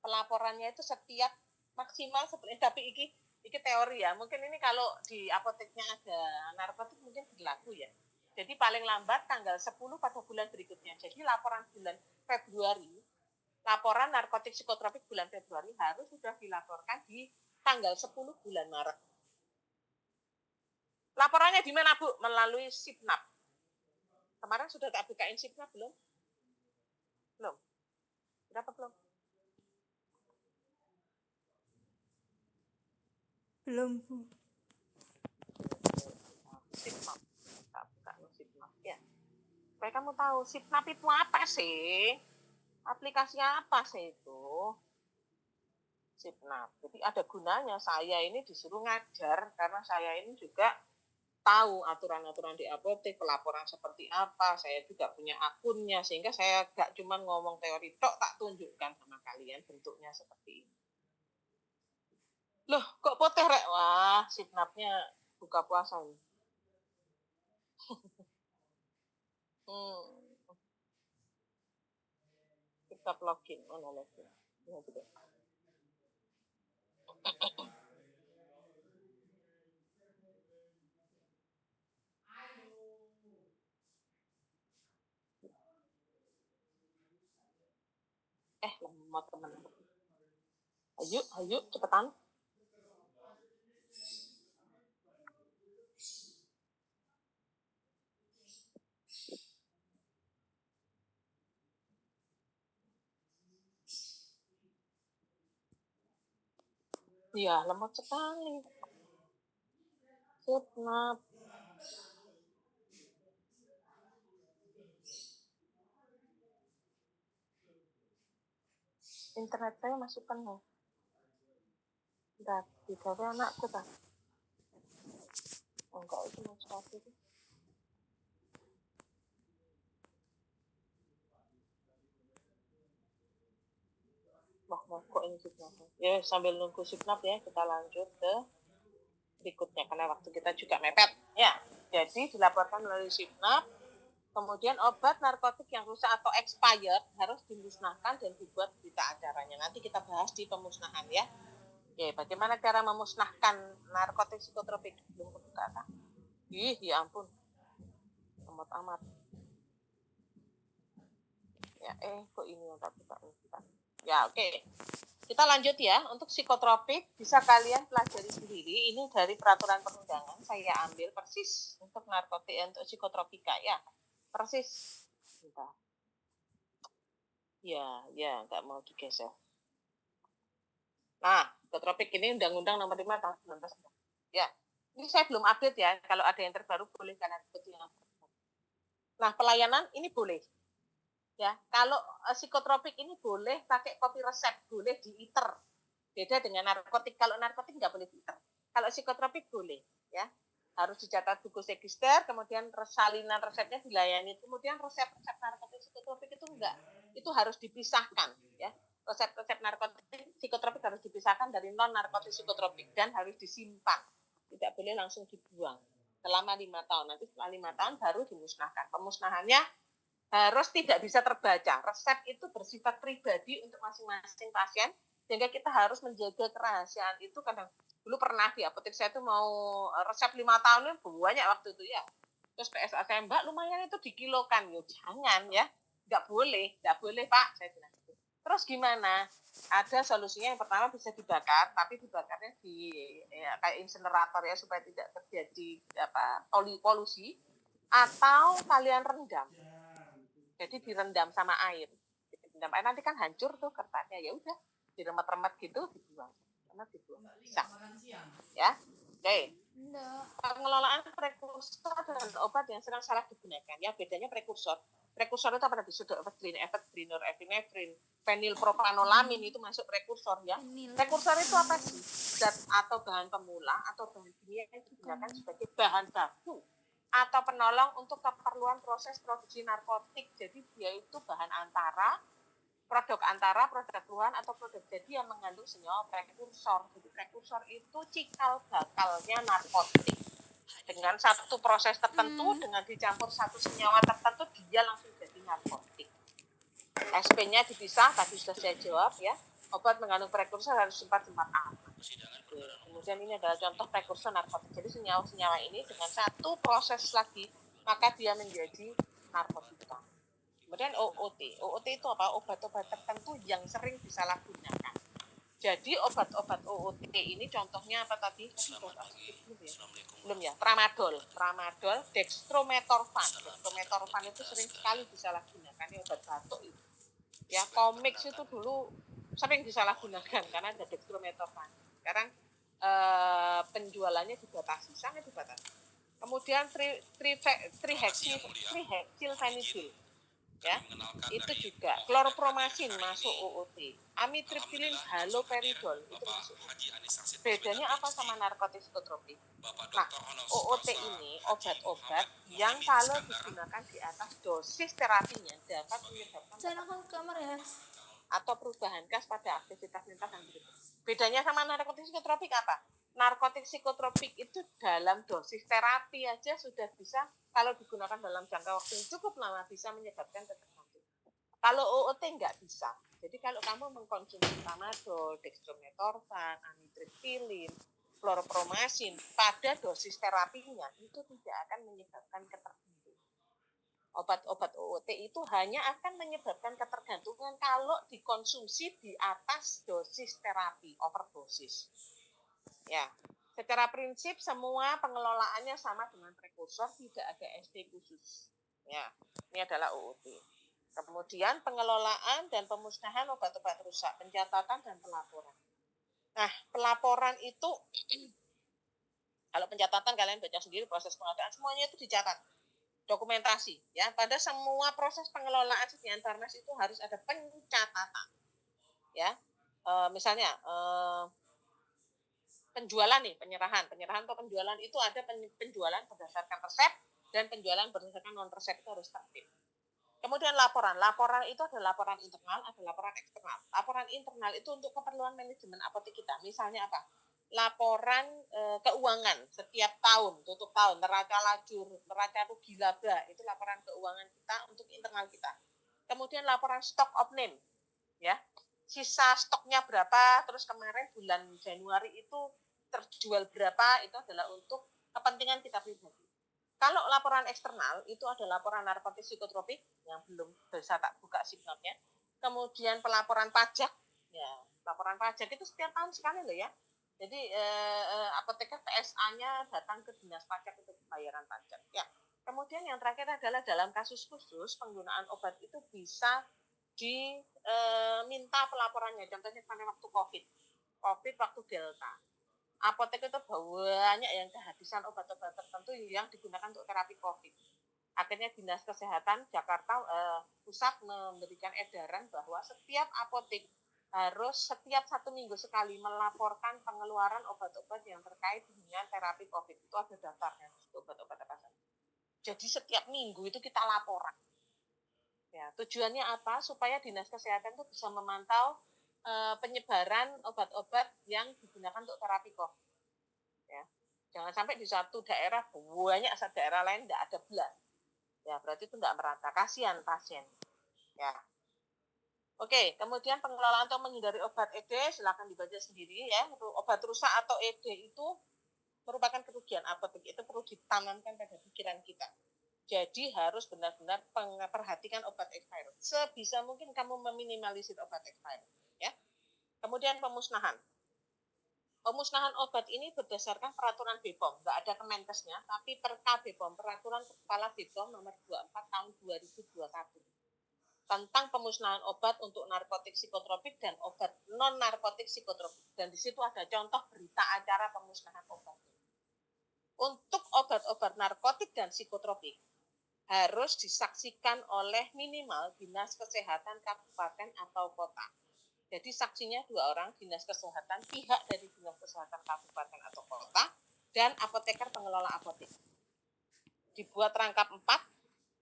Pelaporannya itu setiap maksimal tapi iki teori ya. Mungkin ini kalau di apoteknya ada narkotik mungkin berlaku ya. Jadi paling lambat tanggal 10 pada bulan berikutnya. Jadi laporan bulan Februari, laporan narkotik psikotropik bulan Februari harus sudah dilaporkan di tanggal 10 bulan Maret. Laporannya di mana, Bu? Melalui Sipnap. Kemarin sudah tak bukain Sipnap belum? Belum. Berapa belum? Belum, Bu. Sipnap. Tak buka Sipnap ya. Supaya kamu tahu Sipnap itu apa sih? Aplikasi apa sih itu? Sipnap. Jadi ada gunanya saya ini disuruh ngajar karena saya ini juga tahu aturan-aturan di apotek, pelaporan seperti apa, saya juga punya akunnya, sehingga saya gak cuma ngomong teori tok, tak tunjukkan sama kalian bentuknya seperti ini. Loh, kok poteh, Rek? Wah, Sipnapnya buka puasa nih. Kita login, mana login? Ya, gitu. Lemot teman. Ayo, cepetan. Iya, lemot sekali. Sipnap. Internet saya masih penuh. Udah, digawe anakku tak? Enggak, itu masih itu. Wah, kok ini Sipnap? Ya, sambil nunggu Sipnap ya, kita lanjut ke berikutnya, karena waktu kita juga mepet. Ya, jadi dilaporkan melalui Sipnap, kemudian obat narkotik yang rusak atau expired harus dimusnahkan dan dibuat berita acaranya. Nanti kita bahas di pemusnahan ya. Oke, bagaimana cara memusnahkan narkotik psikotropik? Belum kebuka kan? Ya ampun. Amat. Ya, kok ini yang tak buka? Ya, oke. Kita lanjut ya. Untuk psikotropik bisa kalian pelajari sendiri. Ini dari peraturan perundangan saya ambil persis untuk narkotik untuk psikotropika ya. Persis. Bentar. Ya, nggak mau digeser. Nah, psikotropik ini Undang-Undang Nomor 5 tahun 19. Ya, ini saya belum update ya. Kalau ada yang terbaru boleh kalian ikuti yang terbaru. Nah, pelayanan ini boleh. Ya, kalau psikotropik ini boleh pakai kopi resep, boleh diiter. Beda dengan narkotik. Kalau narkotik nggak boleh diiter. Kalau psikotropik boleh, ya. Harus dicatat buku register, kemudian salinan resepnya dilayani. Kemudian resep-resep narkotik psikotropik itu enggak, itu harus dipisahkan, ya. Resep-resep narkotik psikotropik harus dipisahkan dari non narkotik psikotropik dan harus disimpan. Tidak boleh langsung dibuang selama 5 tahun. Nanti setelah 5 tahun baru dimusnahkan. Pemusnahannya harus tidak bisa terbaca. Resep itu bersifat pribadi untuk masing-masing pasien, sehingga kita harus menjaga kerahasiaan itu. Kadang dulu pernah di apotek saya itu mau resep 5 tahun banyak waktu itu ya. Terus PSA saya, Mbak, lumayan itu dikilokan. Yo, jangan ya, nggak boleh Pak, saya bilang. Terus gimana? Ada solusinya. Yang pertama bisa dibakar, tapi dibakarnya di kayak insinerator ya, supaya tidak terjadi polusi, atau kalian rendam. Jadi direndam sama air. Direndam air nanti kan hancur tuh kertasnya, ya udah diremet-remet gitu dibuang. Bisa. Ya. Oke. Pengelolaan prekursor dan obat yang sedang salah digunakan. Ya, bedanya prekursor. Prekursor itu apa tadi? Pseudoephedrine, ephedrine, norepinephrine, fenilpropanolamin itu masuk prekursor ya. Prekursor itu apa sih? Zat atau bahan pemula atau bahan kimia yang digunakan sebagai bahan baku atau penolong untuk keperluan proses produksi narkotik. Jadi dia itu bahan produk keluhan atau produk jadi yang mengandung senyawa prekursor. Jadi prekursor itu cikal bakalnya narkotik. Dengan satu proses tertentu, dengan dicampur satu senyawa tertentu, dia langsung jadi narkotik. SP-nya dipisah, tadi sudah saya jawab ya. Obat mengandung prekursor harus 4 aman. Kemudian ini adalah contoh prekursor narkotik. Jadi senyawa-senyawa ini dengan satu proses lagi, maka dia menjadi narkotika. Kemudian OOT. OOT itu apa? Obat-obat tertentu yang sering disalahgunakan. Jadi obat-obat OOT ini contohnya apa tadi? Belum ya? Tramadol, dextrometorphan. Dextrometorphan itu sering sekali disalahgunakan. Ini obat batuk itu. Ya, Comix itu dulu sering disalahgunakan karena ada dextrometorphan. Sekarang penjualannya dibatasi, sangat dibatasi. Kemudian trihexylphenidil, ya, itu juga. Kloropromasin masuk OOT. Amitriptilin haloperidol itu masuk. Bedanya apa sama narkotik psikotropik? Nah, OOT ini obat-obat yang kalau digunakan di atas dosis terapinya dapat menyebabkan kamar ya. atau perubahan gas pada aktivitas lintas yang berikut. Bedanya sama narkotik psikotropik apa? Narkotik psikotropik itu dalam dosis terapi aja sudah bisa, kalau digunakan dalam jangka waktu yang cukup lama, bisa menyebabkan ketergantungan. Kalau OOT nggak bisa. Jadi kalau kamu mengkonsumsi tramadol, dextrometorphan, amitriptilin, kloropromasin pada dosis terapinya, itu tidak akan menyebabkan ketergantungan. Obat-obat OOT itu hanya akan menyebabkan ketergantungan kalau dikonsumsi di atas dosis terapi, overdosis. Ya, secara prinsip semua pengelolaannya sama dengan prekursor, tidak ada SD khusus. Ya, ini adalah OOT. Kemudian pengelolaan dan pemusnahan obat-obat rusak, pencatatan dan pelaporan. Nah, pelaporan itu kalau pencatatan kalian baca sendiri proses pengadaan, semuanya itu dicatat. Dokumentasi ya, pada semua proses pengelolaan sediaan farmasi itu harus ada pencatatan ya. Misalnya penjualan nih, penyerahan atau penjualan itu ada penjualan berdasarkan resep dan penjualan berdasarkan non resep, itu harus tertib. Kemudian laporan itu ada laporan internal, ada laporan eksternal. Laporan internal itu untuk keperluan manajemen apotek kita. Misalnya apa? Laporan keuangan setiap tahun, tutup tahun, neraca lajur, neraca rugi laba, itu laporan keuangan kita untuk internal kita. Kemudian laporan stock of name, ya, sisa stoknya berapa, terus kemarin bulan Januari itu terjual berapa, itu adalah untuk kepentingan kita pribadi. Kalau laporan eksternal itu ada laporan narkotik psikotropik yang belum bisa tak buka signalnya. Kemudian pelaporan pajak, ya, laporan pajak itu setiap tahun sekali loh ya. Jadi apoteker PSA-nya datang ke dinas pajak untuk pembayaran pajak. Ya. Kemudian yang terakhir adalah dalam kasus khusus penggunaan obat itu bisa minta pelaporannya. Contohnya pada waktu COVID waktu Delta. Apotek itu banyak yang kehabisan obat-obat tertentu yang digunakan untuk terapi COVID. Akhirnya Dinas Kesehatan Jakarta Pusat memberikan edaran bahwa setiap apotek harus setiap 1 minggu sekali melaporkan pengeluaran obat-obat yang terkait dengan terapi COVID. Itu ada daftarnya, obat-obat apa saja. Jadi setiap minggu itu kita laporan. Ya, tujuannya apa? Supaya Dinas Kesehatan itu bisa memantau penyebaran obat-obat yang digunakan untuk terapi COVID. Ya. Jangan sampai di satu daerah banyak, satu daerah lain tidak ada belas. Ya, berarti itu tidak merata. Kasihan pasien. Ya. Oke, kemudian pengelolaan untuk menghindari obat ED, silakan dibaca sendiri ya. Obat rusak atau ED itu merupakan kerugian apotek. Itu perlu ditanamkan pada pikiran kita. Jadi harus benar-benar perhatikan obat expired. Sebisa mungkin kamu meminimalisir obat expired. Ya. Kemudian pemusnahan. Pemusnahan obat ini berdasarkan peraturan BPOM, nggak ada Kemenkesnya, tapi Perka BPOM, Peraturan Kepala BPOM nomor 24 tahun 2021 tentang pemusnahan obat untuk narkotik psikotropik dan obat non-narkotik psikotropik. Dan di situ ada contoh berita acara pemusnahan obat. Untuk obat-obat narkotik dan psikotropik harus disaksikan oleh minimal Dinas Kesehatan Kabupaten atau Kota. Jadi saksinya 2 orang, Dinas Kesehatan, pihak dari Dinas Kesehatan Kabupaten atau Kota, dan apoteker pengelola apotek. Dibuat rangkap 4,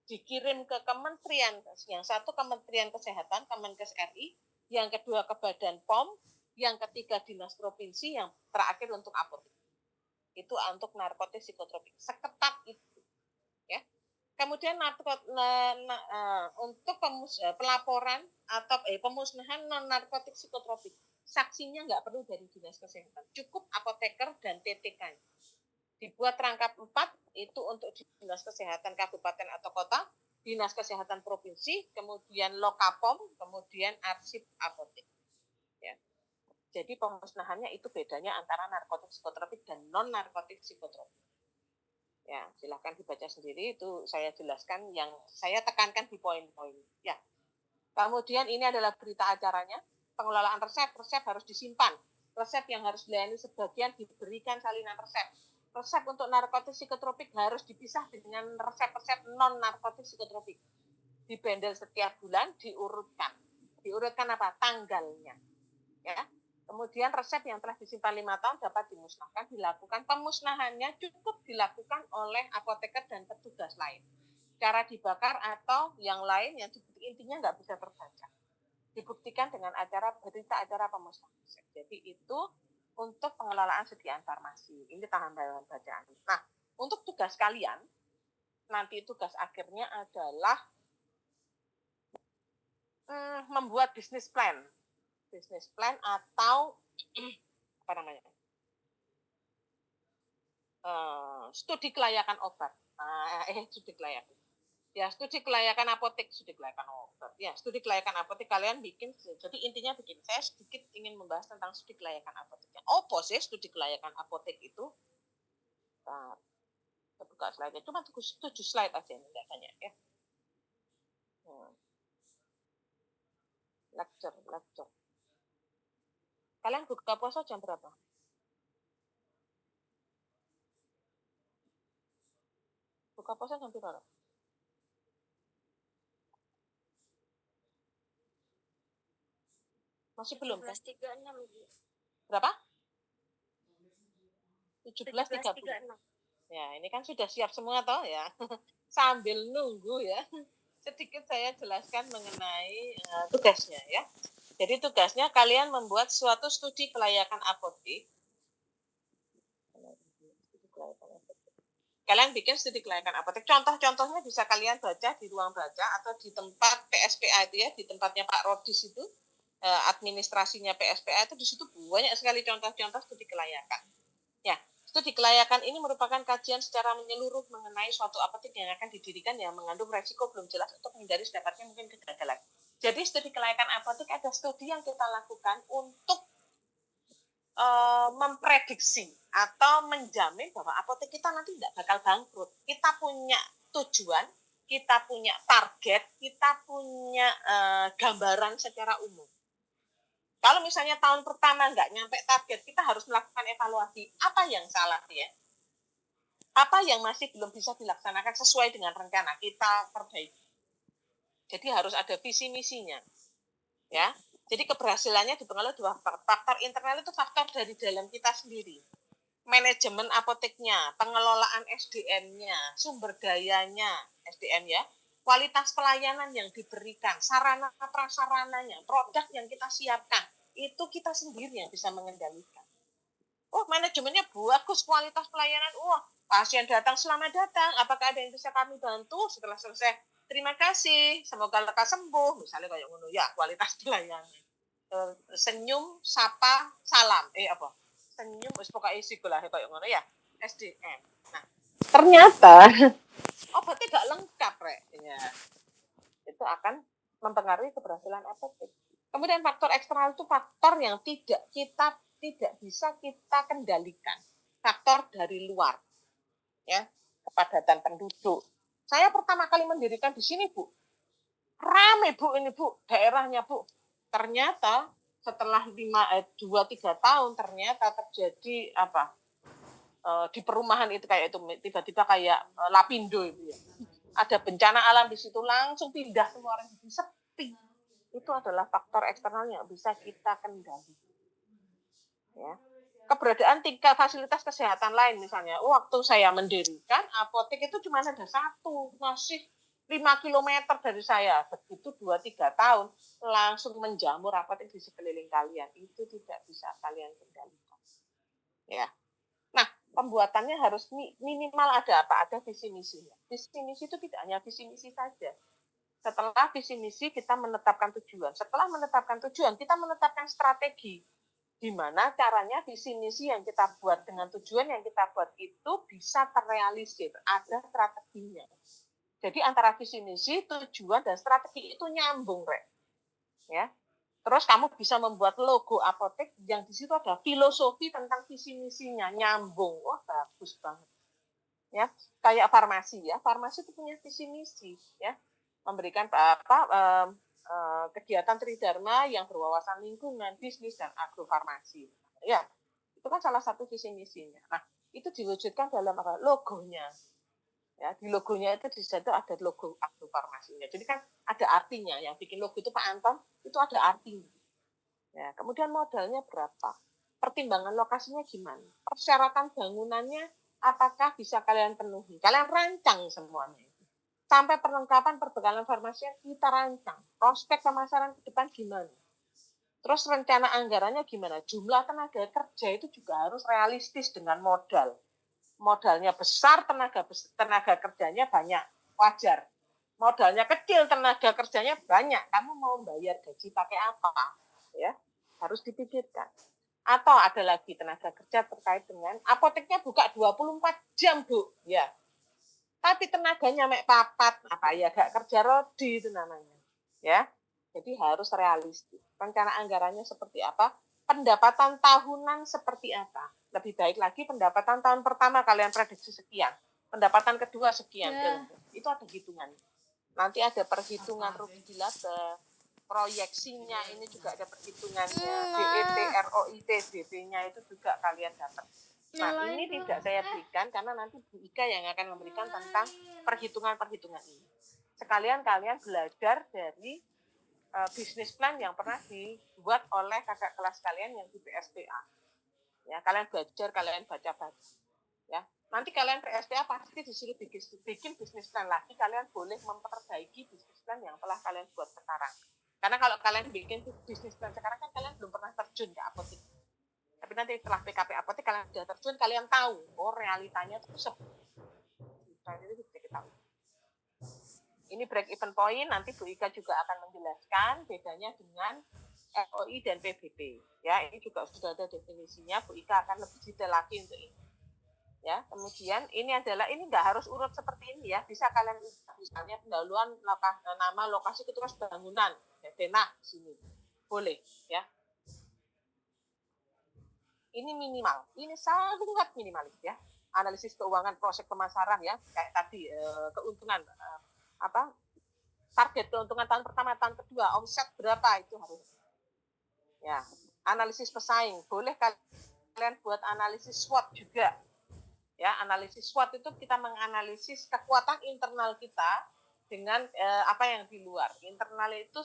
dikirim ke kementerian, yang satu Kementerian Kesehatan, Kemenkes RI, yang kedua ke Badan POM, yang ketiga Dinas Provinsi, yang terakhir untuk apotek. Itu untuk narkotik psikotropik. Seketat itu. Ya. Kemudian untuk pelaporan atau pemusnahan non-narkotik psikotropik, saksinya nggak perlu dari Dinas Kesehatan, cukup apoteker dan TTK. Dibuat rangkap 4, itu untuk Dinas Kesehatan Kabupaten atau Kota, Dinas Kesehatan Provinsi, kemudian Lokapom, kemudian arsip apotek. Ya. Jadi pemusnahannya itu bedanya antara narkotik psikotropik dan non-narkotik psikotropik. Ya, silahkan dibaca sendiri, itu saya jelaskan, yang saya tekankan di poin-poin. Ya. Kemudian ini adalah berita acaranya, pengelolaan resep harus disimpan. Resep yang harus dilayani sebagian diberikan salinan resep. Resep untuk narkotik psikotropik harus dipisah dengan resep-resep non-narkotik psikotropik. Dibendel setiap bulan, diurutkan. Diurutkan apa? Tanggalnya. Ya. Kemudian resep yang telah disimpan 5 tahun dapat dimusnahkan, dilakukan pemusnahannya cukup dilakukan oleh apoteker dan petugas lain. Cara dibakar atau yang lain yang intinya nggak bisa terbaca. Dibuktikan dengan berita acara pemusnahan resep. Jadi itu untuk pengelolaan sediaan farmasi. Ini tambahan bacaan. Nah, untuk tugas kalian, nanti tugas akhirnya adalah membuat bisnis plan atau apa namanya, studi kelayakan obat, studi kelayakan, ya studi kelayakan apotek, studi kelayakan apotek kalian bikin. Jadi intinya begini, saya sedikit ingin membahas tentang studi kelayakan apotek. Apa sih studi kelayakan apotek itu? Kita buka slide-nya, cuma 7 slide aja, enggak banyak ya. Lecture. Kalian buka puasa jam berapa? Buka puasa jam berapa? Masih belum kan? 17.36. Berapa? 17.36. Ya, ini kan sudah siap semua toh ya. Sambil nunggu ya. Sedikit saya jelaskan mengenai tugasnya ya. Jadi tugasnya kalian membuat suatu studi kelayakan apotek. Kalian bikin studi kelayakan apotek. Contoh-contohnya bisa kalian baca di ruang baca atau di tempat PSPA itu ya, di tempatnya Pak Rodis itu, administrasinya PSPA itu, di situ banyak sekali contoh-contoh studi kelayakan. Ya, studi kelayakan ini merupakan kajian secara menyeluruh mengenai suatu apotek yang akan didirikan yang mengandung resiko belum jelas untuk menghindari sedapatnya mungkin kegagalan. Jadi studi kelayakan apotek ada studi yang kita lakukan untuk memprediksi atau menjamin bahwa apotek kita nanti tidak bakal bangkrut. Kita punya tujuan, kita punya target, kita punya gambaran secara umum. Kalau misalnya tahun pertama nggak nyampe target, kita harus melakukan evaluasi. Apa yang salah ya? Apa yang masih belum bisa dilaksanakan sesuai dengan rencana, kita perbaiki. Jadi harus ada visi misinya. Ya. Jadi keberhasilannya dipengaruhi dua faktor. Faktor internal itu faktor dari dalam kita sendiri. Manajemen apoteknya, pengelolaan SDM-nya, sumber dayanya, SDM ya, kualitas pelayanan yang diberikan, sarana prasarananya, produk yang kita siapkan, itu kita sendiri yang bisa mengendalikan. Oh, manajemennya bagus, kualitas pelayanan, pasien datang, selamat datang, apakah ada yang bisa kami bantu setelah selesai? Terima kasih, semoga lekas sembuh, misalnya kayak ngono ya, kualitas pelayanan. Senyum, sapa, salam, senyum, pokoknya isi lah kayak ngono ya, SDM. Nah, ternyata obatnya gak lengkap, ya. Itu akan mempengaruhi keberhasilan apotek. Kemudian faktor eksternal itu faktor yang tidak bisa kita kendalikan. Faktor dari luar, ya, kepadatan penduduk. Saya pertama kali mendirikan di sini, Bu. Rame, Bu, ini, Bu, daerahnya, Bu. Ternyata setelah 2-3 tahun ternyata terjadi di perumahan itu kayak itu tiba-tiba kayak Lapindo itu ya. Ada bencana alam di situ langsung pindah semua orang jadi sepi. Itu adalah faktor eksternal yang bisa kita kendali. Ya. Keberadaan tingkat fasilitas kesehatan lain misalnya, waktu saya mendirikan apotek itu cuma ada satu, masih 5 kilometer dari saya. Begitu 2-3 tahun langsung menjamur apotek di sekeliling kalian. Itu tidak bisa kalian kendalikan. Ya. Nah, pembuatannya harus minimal ada apa? Ada visi misinya. Visi misi itu tidak hanya visi misi saja. Setelah visi misi kita menetapkan tujuan. Setelah menetapkan tujuan, kita menetapkan strategi. Gimana caranya visi misi yang kita buat dengan tujuan yang kita buat itu bisa terrealisir. Ada strateginya. Jadi antara visi misi, tujuan, dan strategi itu nyambung, Rek. Ya. Terus kamu bisa membuat logo apotek yang di situ ada filosofi tentang visi misinya, nyambung. Wah, bagus banget. Ya, kayak farmasi ya. Farmasi itu punya visi misi, ya. Memberikan kegiatan tridharma yang berwawasan lingkungan, bisnis, dan agrofarmasi. Ya, itu kan salah satu visi misinya. Nah, itu diwujudkan dalam logonya. Ya, di logonya itu di situ ada logo agrofarmasinya. Jadi kan ada artinya. Yang bikin logo itu Pak Anton, itu ada artinya. Ya, kemudian modalnya berapa? Pertimbangan lokasinya gimana? Persyaratan bangunannya apakah bisa kalian penuhi? Kalian rancang semuanya. Sampai perlengkapan perbekalan farmasi kita rancang. Prospek pemasaran ke depan gimana? Terus rencana anggarannya gimana? Jumlah tenaga kerja itu juga harus realistis dengan modal. Modalnya besar, tenaga kerjanya banyak. Wajar. Modalnya kecil, tenaga kerjanya banyak. Kamu mau bayar gaji pakai apa? Ya, harus dipikirkan. Atau ada lagi tenaga kerja terkait dengan apoteknya buka 24 jam, Bu. Ya. Tapi tenaganya mek papat, gak kerja rodi itu namanya. Ya. Jadi harus realistis. Rencana anggarannya seperti apa? Pendapatan tahunan seperti apa? Lebih baik lagi pendapatan tahun pertama kalian prediksi sekian. Pendapatan kedua sekian. Itu ada hitungan. Nanti ada perhitungan rugi laba, proyeksinya ini juga ada perhitungannya, DET, ROIT, DP-nya itu juga kalian dapat. Nah, ini tidak saya berikan karena nanti Bu Ika yang akan memberikan tentang perhitungan-perhitungan ini. Sekalian kalian belajar dari bisnis plan yang pernah dibuat oleh kakak kelas kalian yang di PSPA. Ya, kalian belajar, kalian baca-baca. Ya, nanti kalian PSPA pasti disuruh bikin bisnis plan lagi. Kalian boleh memperbaiki bisnis plan yang telah kalian buat sekarang. Karena kalau kalian bikin bisnis plan sekarang kan kalian belum pernah terjun ke apotek. Tapi nanti setelah PKP apotek kalian sudah terjun, kalian tahu, realitanya itu ini break even point, nanti Bu Ika juga akan menjelaskan bedanya dengan ROI dan PBB. Ya, ini juga sudah ada definisinya, Bu Ika akan lebih detail lagi untuk ini. Ya, kemudian ini nggak harus urut seperti ini ya, bisa kalian misalnya pendahuluan nama lokasi terus bangunan, ya, denah sini, boleh ya. Ini minimal, ini sangat minimalis ya. Analisis keuangan proses pemasaran ya, kayak tadi keuntungan apa target keuntungan tahun pertama, tahun kedua, omset berapa itu harus. Ya, analisis pesaing. Boleh kalian buat analisis SWOT juga. Ya, analisis SWOT itu kita menganalisis kekuatan internal kita dengan apa yang di luar. Internal itu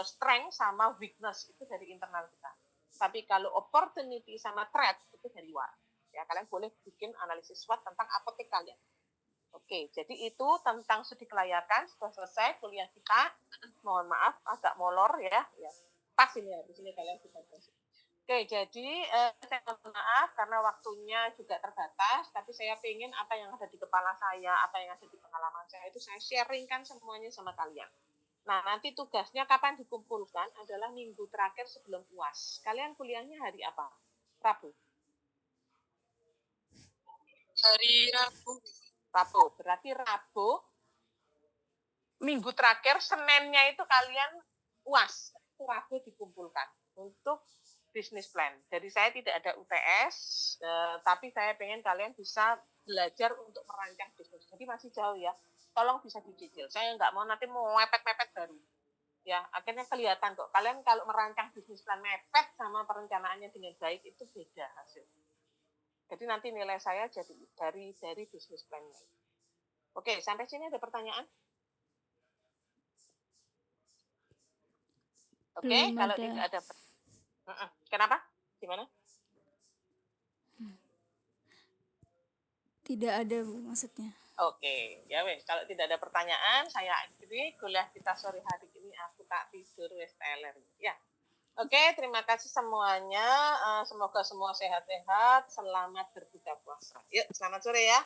strength sama weakness itu dari internal kita. Tapi kalau opportunity sama threat itu dari luar. Ya, kalian boleh bikin analisis SWOT tentang apotek kalian. Oke, jadi itu tentang studi kelayakan. Sudah selesai kuliah kita. Mohon maaf, agak molor ya. Pas ini habis ini kalian bisa kasih. Oke, jadi saya mohon maaf karena waktunya juga terbatas, tapi saya ingin apa yang ada di kepala saya, apa yang ada di pengalaman saya itu saya sharingkan semuanya sama kalian. Nah, nanti tugasnya kapan dikumpulkan adalah minggu terakhir sebelum UAS. Kalian kuliahnya hari apa? Rabu. Hari Rabu. Rabu, berarti Rabu minggu terakhir, Seninnya itu kalian UAS. Itu Rabu dikumpulkan untuk business plan. Jadi saya tidak ada UTS, tapi saya pengen kalian bisa belajar untuk merancang bisnis. Jadi masih jauh ya. Tolong bisa dicicil. Saya nggak mau nanti mau mepet-mepet baru. Ya, akhirnya kelihatan kok. Kalian kalau merancang bisnis plan mepet sama perencanaannya dengan baik itu beda hasil. Jadi nanti nilai saya jadi dari bisnis plan-nya. Oke, sampai sini ada pertanyaan? Oke, kalau tidak ada. Kenapa? Gimana? Tidak ada, Bu, maksudnya. Oke, ya wes. Kalau tidak ada pertanyaan, saya akhiri kuliah kita sore hari ini. Aku tak tidur wes teler. Ya. Oke, terima kasih semuanya. Semoga semua sehat-sehat. Selamat berbuka puasa. Yuk, selamat sore ya.